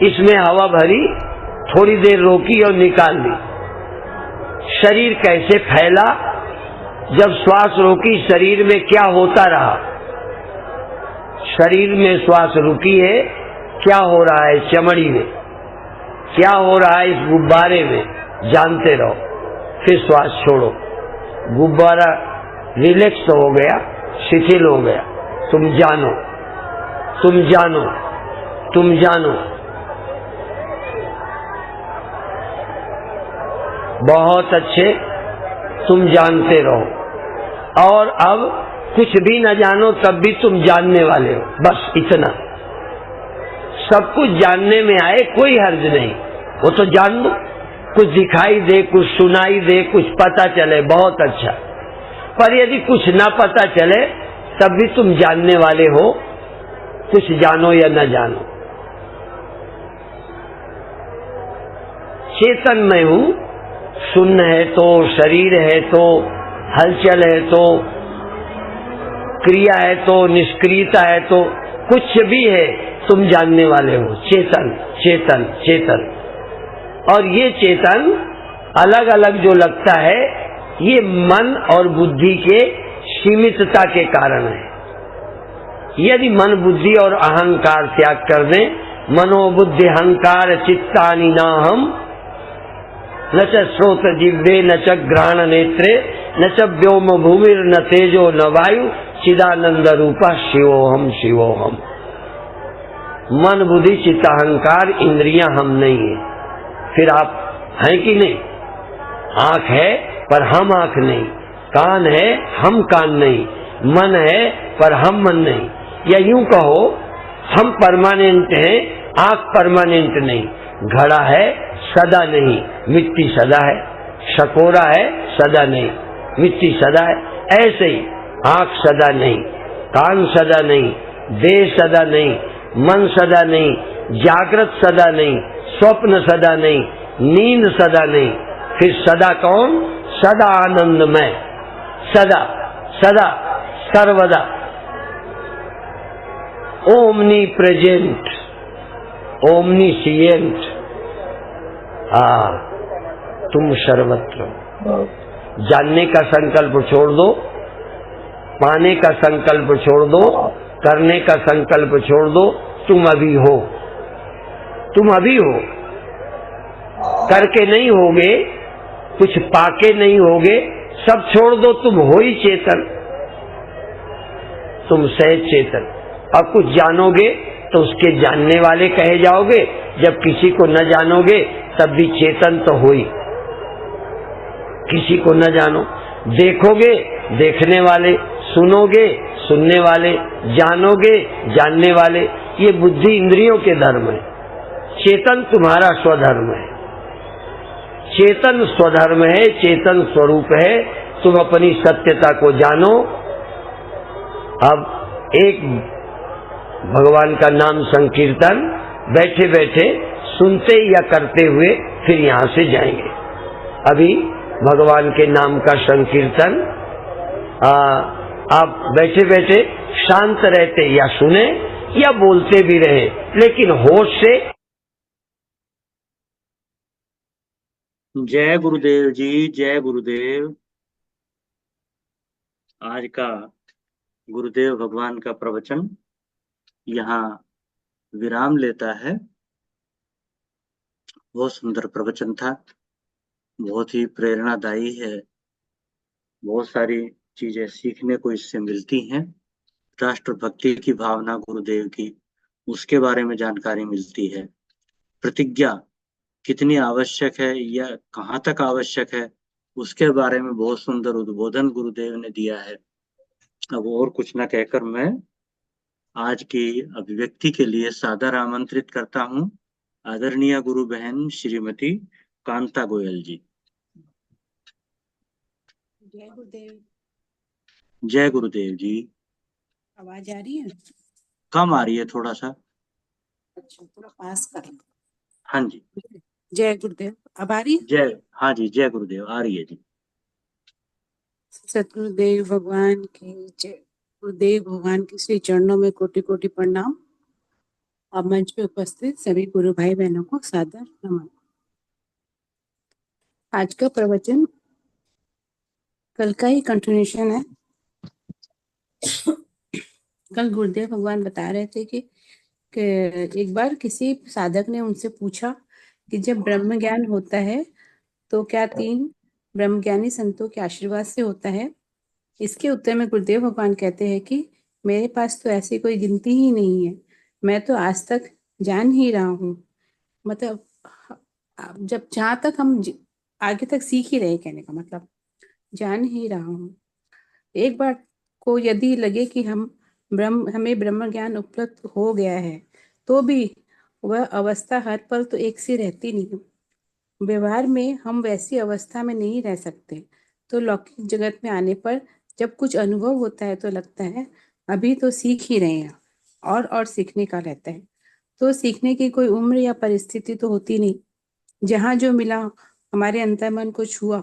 इसमें हवा भरी, थोड़ी देर रोकी और निकाल दी। शरीर कैसे फैला? जब श्वास रोकी शरीर में क्या होता रहा? शरीर में श्वास रुकी है, क्या हो रहा है चमड़ी में, क्या हो रहा है इस गुब्बारे में, जानते रहो। फिर श्वास छोड़ो, गुब्बारा रिलैक्स हो गया, शिथिल हो गया। तुम जानो, तुम जानो, तुम जानो। बहुत अच्छे, तुम जानते रहो। और अब कुछ भी न जानो तब भी तुम जानने वाले हो, बस इतना। सब कुछ जानने में आए कोई हर्ज नहीं, वो तो जान लो। कुछ दिखाई दे, कुछ सुनाई दे, कुछ पता चले, बहुत अच्छा। पर यदि कुछ ना पता चले तब भी तुम जानने वाले हो, कुछ जानो या न जानो। चेतन मैं हूं, शून्य है तो, शरीर है तो, हलचल है तो, क्रिया है तो, निष्क्रियता है तो, कुछ भी है तुम जानने वाले हो। चेतन चेतन चेतन। और ये चेतन अलग अलग जो लगता है, ये मन और बुद्धि के सीमितता के कारण है। यदि मन बुद्धि और अहंकार त्याग कर दें, मनोबुद्धि अहंकार चित्तानि नाहम, न च श्रोत जिह्वे न च घ्राण नेत्रे न च व्योम भूमिर न तेजो न वायु चिदानंद रूपा शिवोहम शिवोहम। मन बुद्धि चित्त अहंकार इंद्रियां हम नहीं है। फिर आप हैं कि नहीं? आंख है पर हम आंख नहीं, कान है हम कान नहीं, मन है पर हम मन नहीं। या यूं कहो, हम परमानेंट हैं, आंख परमानेंट नहीं। घड़ा है सदा नहीं, मिट्टी सदा है, शकोरा है सदा नहीं, मिट्टी सदा है। ऐसे ही आंख सदा नहीं, कान सदा नहीं, देह सदा नहीं, मन सदा नहीं, जागृत सदा नहीं, स्वप्न सदा नहीं, नींद सदा नहीं। फिर सदा कौन? सदा आनंदमय, सदा सदा सर्वदा, ओमनी प्रेजेंट, ओमनीसिएंट। तुम सर्वत्र। जानने का संकल्प छोड़ दो, पाने का संकल्प छोड़ दो, करने का संकल्प छोड़ दो। तुम अभी हो, तुम अभी हो। करके नहीं होगे, कुछ पाके नहीं होगे, सब छोड़ दो, तुम हो ही चेतन, तुम सहज चेतन। अब कुछ जानोगे तो उसके जानने वाले कहे जाओगे, जब किसी को न जानोगे तब भी चेतन तो हो ही। किसी को न जानो, देखोगे देखने वाले, सुनोगे सुनने वाले, जानोगे जानने वाले। ये बुद्धि इंद्रियों के धर्म है, चेतन तुम्हारा स्वधर्म है। चेतन स्वधर्म है, चेतन स्वरूप है। तुम अपनी सत्यता को जानो। अब एक भगवान का नाम संकीर्तन बैठे बैठे सुनते या करते हुए फिर यहाँ से जाएंगे। अभी भगवान के नाम का संकीर्तन आप बैठे बैठे शांत रहते या सुने या बोलते भी रहे, लेकिन होश से। जय गुरुदेव जी, जय गुरुदेव। आज का गुरुदेव भगवान का प्रवचन यहाँ विराम लेता है। बहुत सुंदर प्रवचन था, बहुत ही प्रेरणादायी है। बहुत सारी चीजें सीखने को इससे मिलती हैं। राष्ट्रभक्ति की भावना गुरुदेव की, उसके बारे में जानकारी मिलती है। प्रतिज्ञा कितनी आवश्यक है या कहाँ तक आवश्यक है, उसके बारे में बहुत सुंदर उद्बोधन गुरुदेव ने दिया है। अब और कुछ न कहकर मैं आज की अभिव्यक्ति के लिए सादर आमंत्रित करता हूँ आदरणीय गुरु बहन श्रीमती कांता गोयल जी। जय गुरुदेव। जय गुरुदेव जी। आवाज आ रही है? कम आ रही है थोड़ा सा। अच्छा, थोड़ा पास कर लो। हाँ जी। जय गुरुदेव। अब आ रही है? जय, हाँ जी, जय गुरुदेव आ रही है जी। सतगुरुदेव भगवान की जय। गुरुदेव भगवान के श्री चरणों में कोटि कोटि प्रणाम। और मंच पे उपस्थित सभी गुरु भाई बहनों को सादर नमन। आज का प्रवचन कल का ही कंटिन्यूशन है। कल गुरुदेव भगवान बता रहे थे कि एक बार किसी साधक ने उनसे पूछा कि जब ब्रह्म ज्ञान होता है तो क्या 3 ब्रह्मज्ञानी संतों के आशीर्वाद से होता है? इसके उत्तर में गुरुदेव भगवान कहते हैं कि मेरे पास तो ऐसी कोई गिनती ही नहीं है, मैं तो आज तक जान ही रहा हूँ। मतलब जब जहाँ तक हम आगे तक सीख ही रहे, कहने का मतलब जान ही रहा हूँ। एक बार को यदि लगे कि हमें ब्रह्म ज्ञान उपलब्ध हो गया है, तो भी वह अवस्था हर पल तो एक सी रहती नहीं। व्यवहार में हम वैसी अवस्था में नहीं रह सकते। तो लौकिक जगत में आने पर जब कुछ अनुभव होता है तो लगता है अभी तो सीख ही रहे हैं, और सीखने का रहता है। तो सीखने की कोई उम्र या परिस्थिति तो होती नहीं। जहाँ जो मिला, हमारे अंतर्मन को छुआ,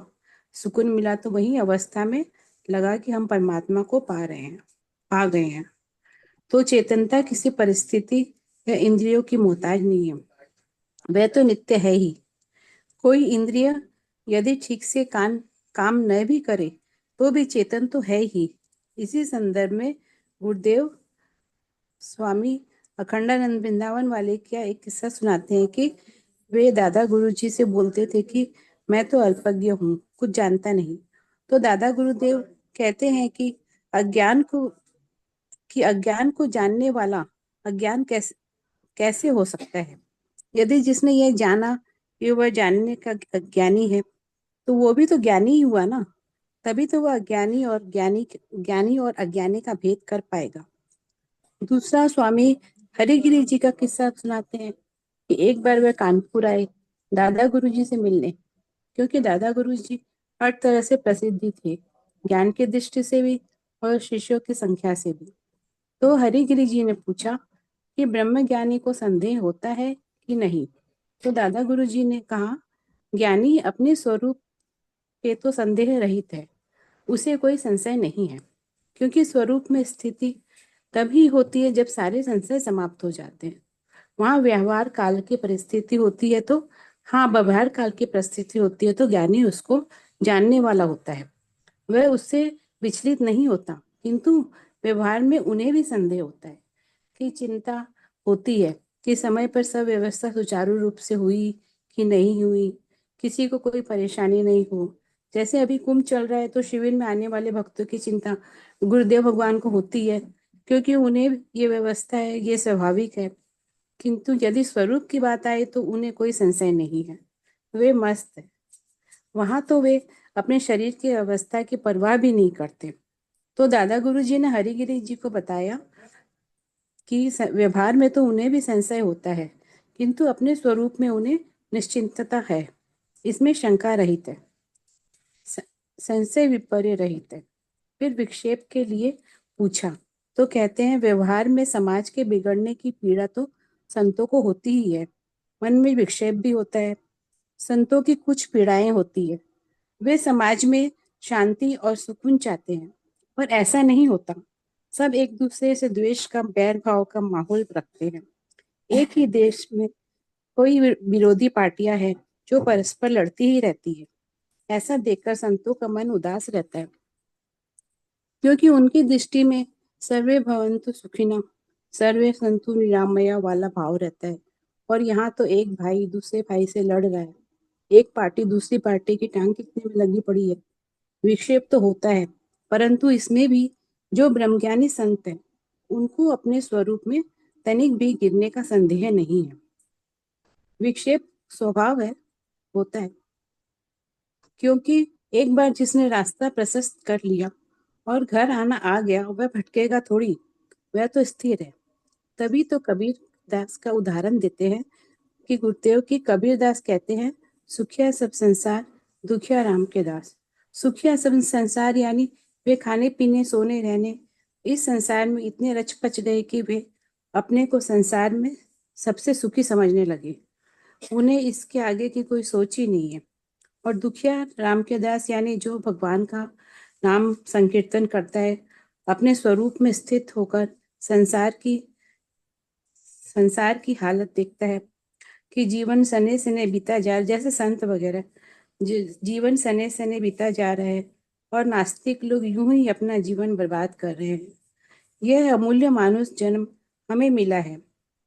सुकून मिला, तो वही अवस्था में लगा कि हम परमात्मा को पा गए हैं। तो चेतनता किसी परिस्थिति या इंद्रियों की मोहताज नहीं है, वह तो नित्य है ही। कोई इंद्रिय यदि ठीक से काम न भी करे तो भी चेतन तो है ही। इसी संदर्भ में गुरुदेव स्वामी अखंडानंद वृंदावन वाले क्या एक किस्सा सुनाते हैं कि वे दादा गुरुजी से बोलते थे कि मैं तो अल्पज्ञ हूँ, कुछ जानता नहीं। तो दादा गुरुदेव कहते हैं कि अज्ञान को जानने वाला अज्ञान कैसे हो सकता है? यदि जिसने यह जाना कि वह जानने का अज्ञानी है, तो वो भी तो ज्ञानी ही हुआ ना। तभी तो वह ज्ञानी और अज्ञानी का भेद कर पाएगा। दूसरा स्वामी हरिगिरी जी का किस्सा सुनाते हैं कि एक बार वह कानपुर आए दादा गुरुजी से मिलने, क्योंकि दादा गुरुजी हर तरह से प्रसिद्धि थे, ज्ञान की दृष्टि से भी और शिष्यों की संख्या से भी। तो हरिगिरि जी ने पूछा कि ब्रह्म ज्ञानी को संदेह होता है कि नहीं। तो दादा गुरुजी ने कहा, ज्ञानी अपने स्वरूप पे तो संदेह रहित है, उसे कोई संशय नहीं है, क्योंकि स्वरूप में स्थिति तभी होती है जब सारे संशय समाप्त हो जाते हैं। वहां व्यवहार काल की परिस्थिति होती है तो व्यवहार काल की परिस्थिति होती है तो ज्ञानी उसको जानने वाला होता है, वह उससे विचलित नहीं होता, किंतु व्यवहार में उन्हें भी संदेह होता है कि चिंता होती है कि समय पर सब व्यवस्था सुचारू रूप से हुई कि नहीं हुई, किसी को कोई परेशानी नहीं हो। जैसे अभी कुंभ चल रहा है तो शिविर में आने वाले भक्तों की चिंता गुरुदेव भगवान को होती है, क्योंकि उन्हें ये व्यवस्था है, ये स्वाभाविक है। किंतु यदि स्वरूप की बात आए तो उन्हें कोई संशय नहीं है, वे मस्त है। वहां तो वे अपने शरीर की अवस्था की परवाह भी नहीं करते। तो दादा गुरुजी ने हरिगिरि जी को बताया कि व्यवहार में तो उन्हें भी संशय होता है, किंतु अपने स्वरूप में उन्हें निश्चिंतता है, इसमें शंका रहित है, संशय विपर्य रहित है। फिर विक्षेप के लिए पूछा तो कहते हैं, व्यवहार में समाज के बिगड़ने की पीड़ा तो संतों को होती ही है, मन में विक्षेप भी होता है। संतों की कुछ पीड़ाएं होती है, वे समाज में शांति और सुकून चाहते हैं, पर ऐसा नहीं होता। सब एक दूसरे से द्वेष का, बैर भाव का माहौल रखते हैं। एक ही देश में कोई विरोधी पार्टियां हैं जो परस्पर लड़ती ही रहती है। ऐसा देखकर संतों का मन उदास रहता है, क्योंकि उनकी दृष्टि में सर्वे भवन्तु सुखिनः, सर्वे सन्तु निरामया वाला भाव रहता है। और यहाँ तो एक भाई दूसरे भाई से लड़ रहा है, एक पार्टी दूसरी पार्टी की टांग खींचने में लगी पड़ी है। विक्षेप तो होता है, परंतु इसमें भी जो ब्रह्मज्ञानी संत हैं उनको अपने स्वरूप में तनिक भी गिरने का संदेह नहीं है। विक्षेप स्वभाव है, होता है, क्योंकि एक बार जिसने रास्ता प्रशस्त कर लिया और घर आना आ गया, वह भटकेगा थोड़ी, वह तो स्थिर है। तभी तो कबीर दास का उदाहरण देते हैं कि गुरुदेव की कबीर दास कहते हैं, सुखिया सब संसार दुखिया राम के दास। सुखिया सब संसार यानी वे खाने पीने सोने रहने इस संसार में इतने रच पच गए कि वे अपने को संसार में सबसे सुखी समझने लगे, उन्हें इसके आगे की कोई सोच ही नहीं है। और दुखिया राम के दास यानी जो भगवान का नाम संकीर्तन करता है, अपने स्वरूप में स्थित होकर संसार की हालत देखता है कि जीवन सने सने बीता जा रहा, जैसे संत वगैरह जीवन सने सने बीता जा रहा है और नास्तिक लोग यूं ही अपना जीवन बर्बाद कर रहे हैं। यह अमूल्य मानुष जन्म हमें मिला है,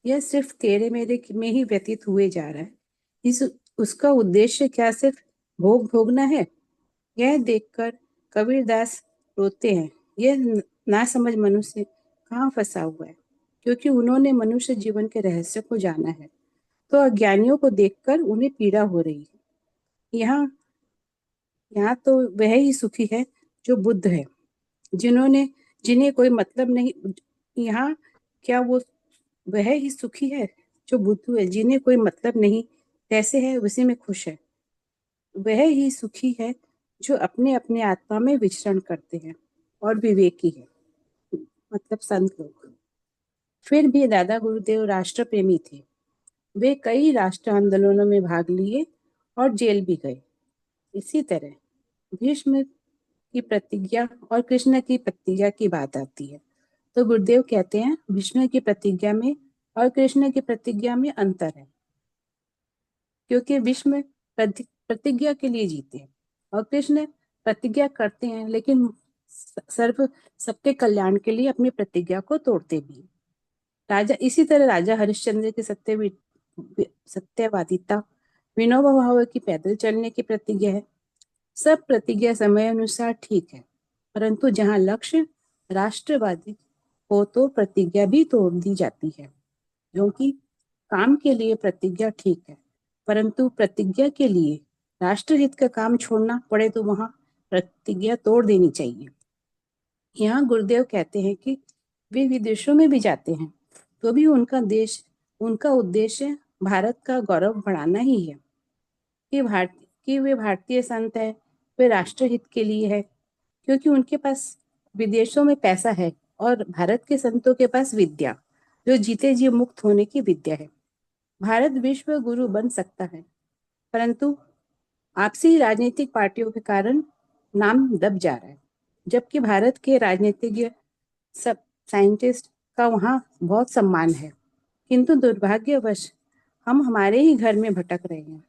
यह सिर्फ तेरे मेरे में ही व्यतीत हुए जा रहा है। उसका उद्देश्य क्या सिर्फ भोग भोगना है? यह देखकर कबीरदास रोते हैं। यह ना समझ मनुष्य कहाँ फंसा हुआ है, क्योंकि उन्होंने मनुष्य जीवन के रहस्य को जाना है, तो अज्ञानियों को देखकर उन्हें पीड़ा हो रही है। यहाँ तो वह ही सुखी है जो बुद्ध है, जिन्हें कोई मतलब नहीं। यहाँ क्या वो वह ही सुखी है जो बुद्धू है, जिन्हें कोई मतलब नहीं कैसे है उसी में खुश है। वह ही सुखी है जो अपने अपने आत्मा में विचरण करते हैं और विवेकी है, मतलब संत लोग। फिर भी दादा गुरुदेव राष्ट्र प्रेमी थे, वे कई राष्ट्र आंदोलनों में भाग लिए और जेल भी गए। इसी तरह भीष्म की प्रतिज्ञा और कृष्ण की प्रतिज्ञा की बात आती है तो गुरुदेव कहते हैं, भीष्म की प्रतिज्ञा में और कृष्ण की प्रतिज्ञा में अंतर है, क्योंकि भीष्म प्रतिज्ञा के लिए जीते हैं और कृष्ण प्रतिज्ञा करते हैं, लेकिन सबके कल्याण के लिए अपनी प्रतिज्ञा को तोड़ते भी। इसी तरह राजा हरिश्चंद्र की सत्यवादिता, विनोबा भावे की पैदल चलने की प्रतिज्ञा है। सब प्रतिज्ञा समय अनुसार ठीक है, परंतु जहाँ लक्ष्य राष्ट्रवादी हो तो प्रतिज्ञा भी तोड़ दी जाती है, क्योंकि काम के लिए प्रतिज्ञा ठीक है, परंतु प्रतिज्ञा के लिए राष्ट्रहित का काम छोड़ना पड़े तो वहां प्रतिज्ञा तोड़ देनी चाहिए। यहाँ गुरुदेव कहते हैं कि वे विदेशों में भी जाते हैं तो भी उनका उद्देश्य भारत का गौरव बढ़ाना ही है कि वे भारतीय संत है, वे राष्ट्रहित के लिए है, क्योंकि उनके पास विदेशों में पैसा है और भारत के संतों के पास विद्या, जो जीते जी मुक्त होने की विद्या है। भारत विश्व गुरु बन सकता है, परंतु आपसी राजनीतिक पार्टियों के कारण नाम दब जा रहा है, जबकि भारत के राजनीतिज्ञ सब साइंटिस्ट का वहाँ बहुत सम्मान है, किंतु दुर्भाग्यवश हम हमारे ही घर में भटक रहे हैं।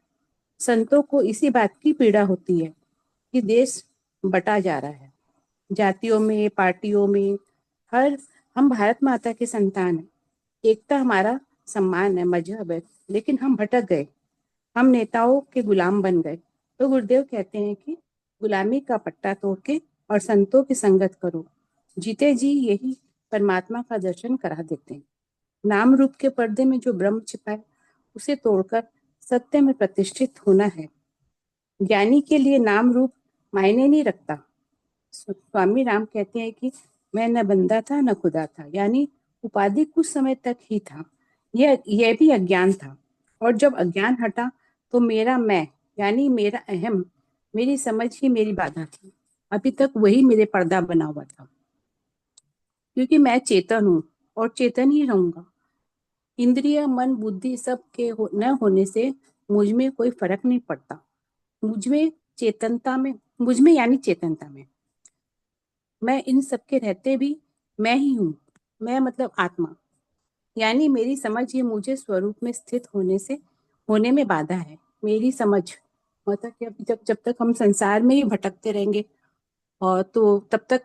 संतों को इसी बात की पीड़ा होती है कि देश बटा जा रहा है, जातियों में, पार्टियों में। हम भारत माता के संतान हैं, एकता हमारा सम्मान है, मजहब है, लेकिन हम भटक गए, हम नेताओं के गुलाम बन गए। तो गुरुदेव कहते हैं कि गुलामी का पट्टा तोड़ के और संतों की संगत करो, जीते जी यही परमात्मा का दर्शन करा देते हैं। नाम रूप के पर्दे में जो ब्रह्म छिपा है, उसे तोड़कर सत्य में प्रतिष्ठित होना है। ज्ञानी के लिए नाम रूप मायने नहीं रखता। स्वामी राम कहते हैं कि मैं न बंदा था न खुदा था, यानी उपाधि कुछ समय तक ही था, यह भी अज्ञान था, और जब अज्ञान हटा तो मेरा मैं यानी मेरा अहम, मेरी समझ ही मेरी बाधा थी। अभी तक वही मेरे पर्दा बना हुआ था, क्योंकि मैं चेतन हूँ और चेतन ही रहूंगा। इंद्रिय, मन, बुद्धि सब के न होने से मुझ में कोई फर्क नहीं पड़ता। मुझ में यानी चेतनता में मैं इन सबके रहते भी मैं ही हूँ। मैं मतलब आत्मा, यानी मेरी समझ ही मुझे स्वरूप में स्थित होने में बाधा है। मेरी समझ मतलब कि जब तक हम संसार में ही भटकते रहेंगे और तो तब तक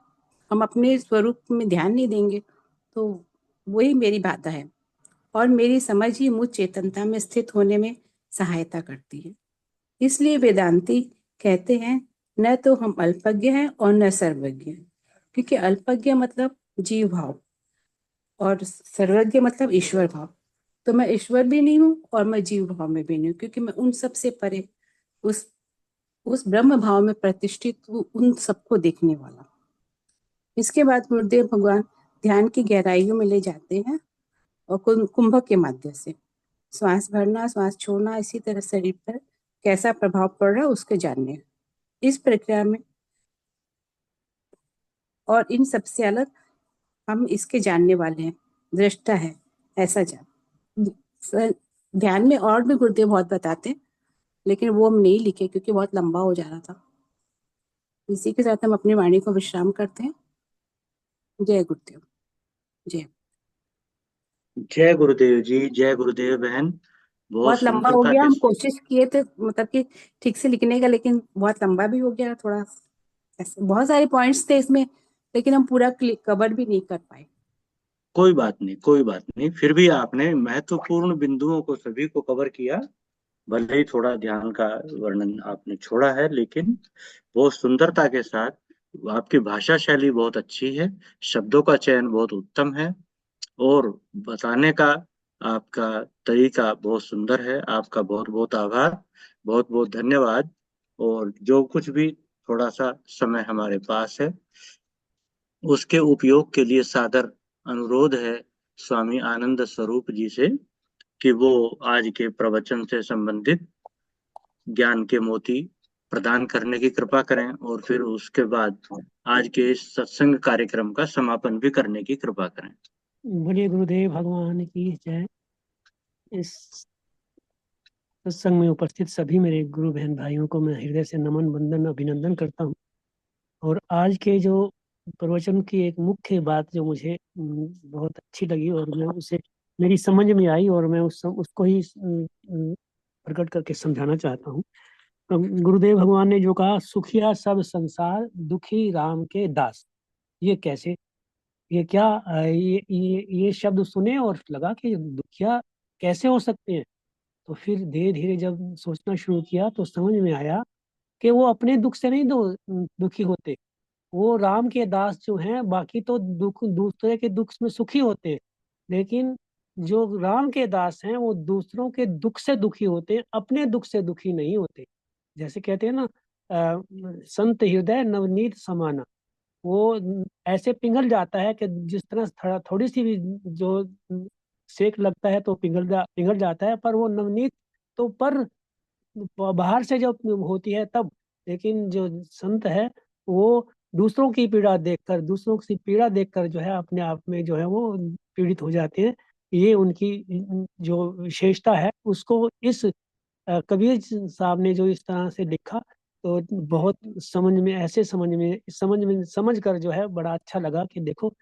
हम अपने स्वरूप में ध्यान नहीं देंगे, तो वही मेरी बाधा है। और मेरी समझ ही मुझ चेतनता में स्थित होने में सहायता करती है। इसलिए वेदांती कहते हैं न तो हम अल्पज्ञ हैं और न सर्वज्ञ, क्योंकि अल्पज्ञ मतलब जीव भाव और सर्वज्ञ मतलब ईश्वर भाव। तो मैं ईश्वर भी नहीं हूँ और मैं जीव भाव में भी नहीं हूँ, क्योंकि मैं उन सब से परे उस ब्रह्म भाव में प्रतिष्ठित उन सबको देखने वाला। इसके बाद गुरुदेव भगवान ध्यान की गहराइयों में ले जाते हैं और कुंभक के माध्यम से श्वास भरना, श्वास छोड़ना, इसी तरह शरीर पर कैसा प्रभाव पड़ रहा है उसके जानने। इस प्रक्रिया में और इन सबसे अलग हम इसके जानने वाले हैं, दृष्टा है, ऐसा जान। ध्यान में और भी गुरुदेव बहुत बताते हैं, लेकिन वो हम नहीं लिखे क्योंकि बहुत लंबा हो जा रहा था। इसी के साथ हम अपनी वाणी को विश्राम करते हैं। जय गुरुदेव। जय जय गुरुदेव जी, जय गुरुदेव बहन। बहुत लंबा हो सुंदरता गया। के हम कोशिश किए थे मतलब कि ठीक से लिखने का, लेकिन बहुत लंबा भी हो गया थोड़ा। ऐसे बहुत सारे पॉइंट्स थे इसमें, लेकिन हम पूरा कवर भी नहीं कर पाए। कोई बात नहीं, कोई बात नहीं, फिर भी आपने महत्वपूर्ण बिंदुओं को सभी को कवर किया। भले ही थोड़ा ध्यान का वर्णन आपने छोड़ा है, लेकिन बहुत सुंदरता के साथ। आपकी भाषा शैली बहुत अच्छी है, शब्दों का चयन बहुत उत्तम है, और बताने का आपका तरीका बहुत सुंदर है। आपका बहुत बहुत आभार, बहुत बहुत धन्यवाद। और जो कुछ भी थोड़ा सा समय हमारे पास है, उसके उपयोग के लिए सादर अनुरोध है स्वामी आनंद स्वरूप जी से कि वो आज के प्रवचन से संबंधित ज्ञान के मोती प्रदान करने की कृपा करें, और फिर उसके बाद आज के इस सत्संग कार्यक्रम का समापन भी करने की कृपा करें। बोलिए गुरुदेव भगवान की जय। इस सत्संग में उपस्थित सभी मेरे गुरु बहन भाइयों को मैं हृदय से नमन, वंदन, अभिनंदन करता हूँ। और आज के जो प्रवचन की एक मुख्य बात जो मुझे बहुत अच्छी लगी और मैं उसे मेरी समझ में आई और मैं उसको ही प्रकट करके समझाना चाहता हूँ। गुरुदेव भगवान ने जो कहा, सुखिया सब संसार, दुखी राम के दास। ये कैसे, ये क्या, ये शब्द सुने और लगा कि दुखिया कैसे हो सकते हैं। तो फिर धीरे धीरे जब सोचना शुरू किया तो समझ में आया कि वो अपने दुख से नहीं दुखी होते, वो राम के दास जो हैं, बाकी तो दुख दूसरे के दुख में सुखी होते हैं, लेकिन जो राम के दास हैं वो दूसरों के दुख से दुखी होते हैं, अपने दुख से दुखी नहीं होते। जैसे कहते हैं ना, संत हृदय नवनीत समाना। वो ऐसे पिघल जाता है कि जिस तरह थोड़ी सी भी जो सेक लगता है तो पिघल जाता है, पर वो नवनीत तो पर बाहर से जब होती है तब। लेकिन जो संत है वो दूसरों की पीड़ा देखकर, दूसरों की पीड़ा देखकर जो है अपने आप में जो है वो पीड़ित हो जाते हैं। ये उनकी जो विशेषता है, उसको इस कबीर साहब ने जो इस तरह से लिखा तो बहुत समझ कर जो है बड़ा अच्छा लगा कि देखो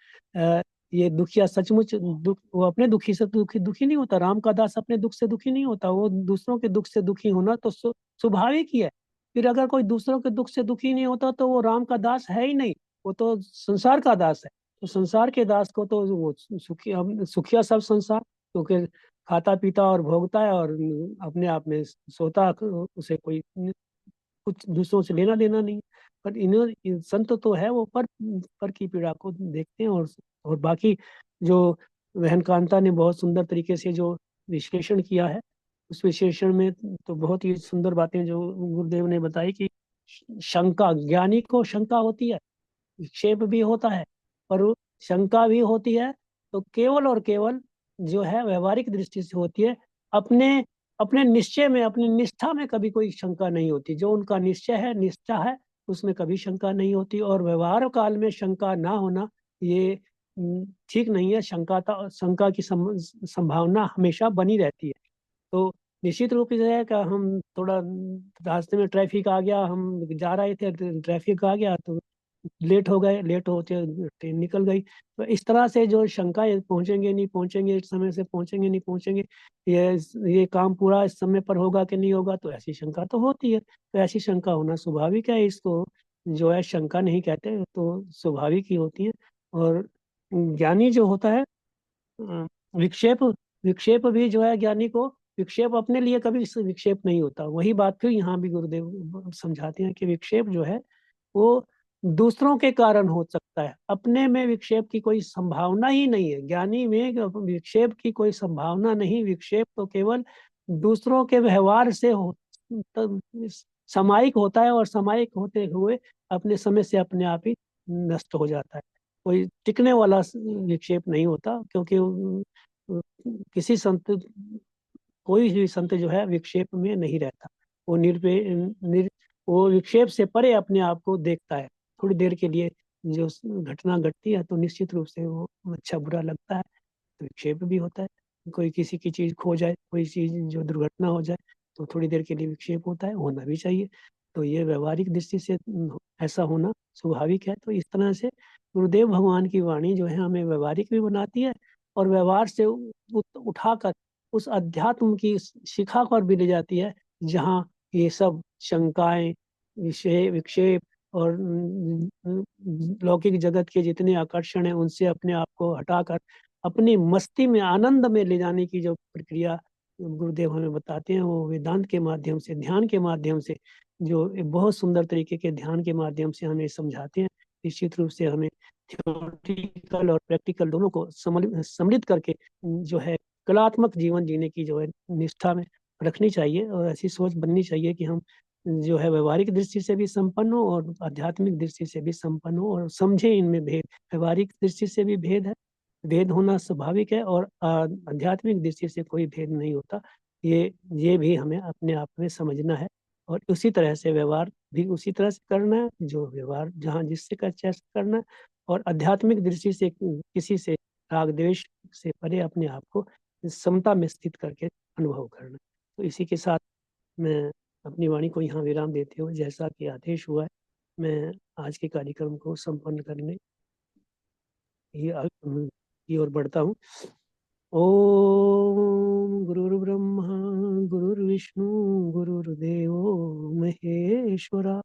ये दुखिया सचमुच वो अपने दुखी से दुखी नहीं होता। राम का दास अपने दुख से दुखी नहीं होता, वो दूसरों के दुख से दुखी होना तो स्वाभाविक ही है। फिर अगर कोई दूसरों के दुख से दुखी नहीं होता तो वो राम का दास है ही नहीं, वो तो संसार का दास है। तो संसार के दास को तो वो सुखिया सब संसार, क्योंकि खाता पीता और भोगता है और अपने आप में सोता, उसे कोई कुछ दूसरों से लेना देना नहीं। पर इन संत तो है वो पर की पीड़ा को देखते हैं। और बाकी जो बहन कांता ने बहुत सुंदर तरीके से जो विश्लेषण किया है, उस विश्लेषण में तो बहुत ही सुंदर बातें जो गुरुदेव ने बताई कि शंका, ज्ञानी को शंका होती है, विक्षेप भी होता है, पर शंका भी होती है तो केवल और केवल जो है व्यवहारिक दृष्टि से होती है। अपने अपने निश्चय में, अपनी निष्ठा में कभी कोई शंका नहीं होती। जो उनका निश्चय है, निष्ठा है, उसमें कभी शंका नहीं होती। और व्यवहार काल में शंका ना होना ये ठीक नहीं है। शंका की संभावना हमेशा बनी रहती है। तो निश्चित रूप से है कि हम थोड़ा रास्ते में ट्रैफिक आ गया, हम जा रहे थे, ट्रैफिक आ गया तो लेट हो गए, लेट होते ट्रेन निकल गई। तो इस तरह से जो शंका, पहुंचेंगे नहीं पहुंचेंगे, इस समय से पहुंचेंगे नहीं पहुंचेंगे, ये काम पूरा इस समय पर होगा कि नहीं होगा, तो ऐसी शंका तो होती है। तो ऐसी शंका होना स्वाभाविक है, इसको जो है शंका नहीं कहते, तो स्वाभाविक ही होती है। और ज्ञानी जो होता है, विक्षेप विक्षेप भी जो है ज्ञानी को, विक्षेप अपने लिए कभी विक्षेप नहीं होता। वही बात फिर यहाँ भी गुरुदेव समझाते हैं कि विक्षेप जो है वो दूसरों के कारण हो सकता है, अपने में विक्षेप की कोई संभावना ही नहीं है। ज्ञानी में विक्षेप की कोई संभावना नहीं। विक्षेप तो केवल दूसरों के व्यवहार से सामायिक होता है, और सामायिक होते हुए अपने समय से अपने आप ही नष्ट हो जाता है। कोई टिकने वाला विक्षेप नहीं होता, क्योंकि किसी संत, कोई भी संत जो है विक्षेप में नहीं रहता। वो वो विक्षेप से परे अपने आप को देखता है। थोड़ी देर के लिए जो घटना घटती है तो निश्चित रूप से वो अच्छा बुरा लगता है, तो विक्षेप भी होता है। कोई किसी की चीज खो जाए, कोई चीज जो दुर्घटना हो जाए, तो थोड़ी देर के लिए विक्षेप होता है, होना भी चाहिए। तो ये व्यवहारिक दृष्टि से ऐसा होना स्वाभाविक है। तो इस तरह से गुरुदेव भगवान की वाणी जो है हमें व्यवहारिक भी बनाती है, और व्यवहार से उठाकर उस अध्यात्म की शिखा पर भी ले जाती है, जहाँ ये सब शंकाएं, विषय, विक्षेप और लौकिक जगत के जितने आकर्षण हैं उनसे अपने आप को हटाकर अपनी मस्ती में, आनंद में ले जाने की जो प्रक्रिया गुरुदेव हमें बताते हैं, वो वेदांत के माध्यम से, ध्यान के माध्यम से, जो बहुत सुंदर तरीके के ध्यान के माध्यम से हमें समझाते हैं। निश्चित रूप से हमें थियोरिटिकल और प्रैक्टिकल दोनों को सम्मिलित करके जो है कलात्मक जीवन जीने की जो है निष्ठा में रखनी चाहिए, और ऐसी सोच बननी चाहिए कि हम जो है व्यवहारिक दृष्टि से भी संपन्न हो और आध्यात्मिक दृष्टि से भी संपन्न हो, और समझे इनमें भेद। व्यवहारिक दृष्टि से भी भेद है, भेद होना स्वाभाविक है, और आध्यात्मिक दृष्टि से कोई भेद नहीं होता। ये भी हमें अपने आप में समझना है, और उसी तरह से व्यवहार भी उसी तरह से करना है, जो व्यवहार जहाँ जिससे करना है, और आध्यात्मिक दृष्टि से किसी से राग द्वेष से परे अपने आप को समता में स्थित करके अनुभव करना। तो इसी के साथ मैं अपनी वाणी को यहाँ विराम देते हुए, जैसा कि आदेश हुआ है, मैं आज के कार्यक्रम को संपन्न करने की ओर बढ़ता हूँ। ओम गुरुर्ब्रह्मा गुरुर्विष्णु गुरुर्देवो महेश्वरा,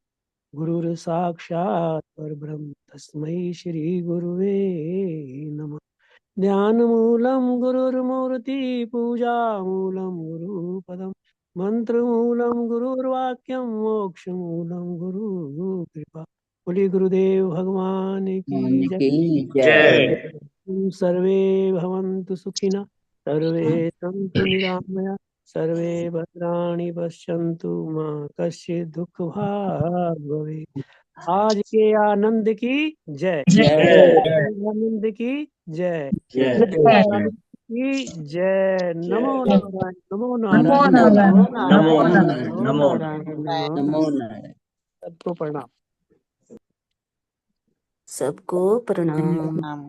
गुरुर साक्षात् परब्रह्म तस्मै श्री गुरुवे नमः। ध्यानमूलं गुरुर्मूर्ति, पूजामूलं गुरुपदं, मंत्रमूलं गुरुर्वाक्यं, मोक्षमूलं गुरुकृपा। बोलिए गुरुदेव भगवान की जय। सर्वे भवन्तु सुखिनः, सर्वे सन्तु निरामया, सर्वे भद्राणि पश्यन्तु, मा कश्चित् दुःखभाग् भवेत्। आज के आनंद की जय, आनंद की जय। की जय। नमो नारायण नमो नमो नारायण नारायण नमो नमो नारायण नारायण नमो नारायण नमो नारायण। सबको प्रणाम। सबको प्रणाम। नाम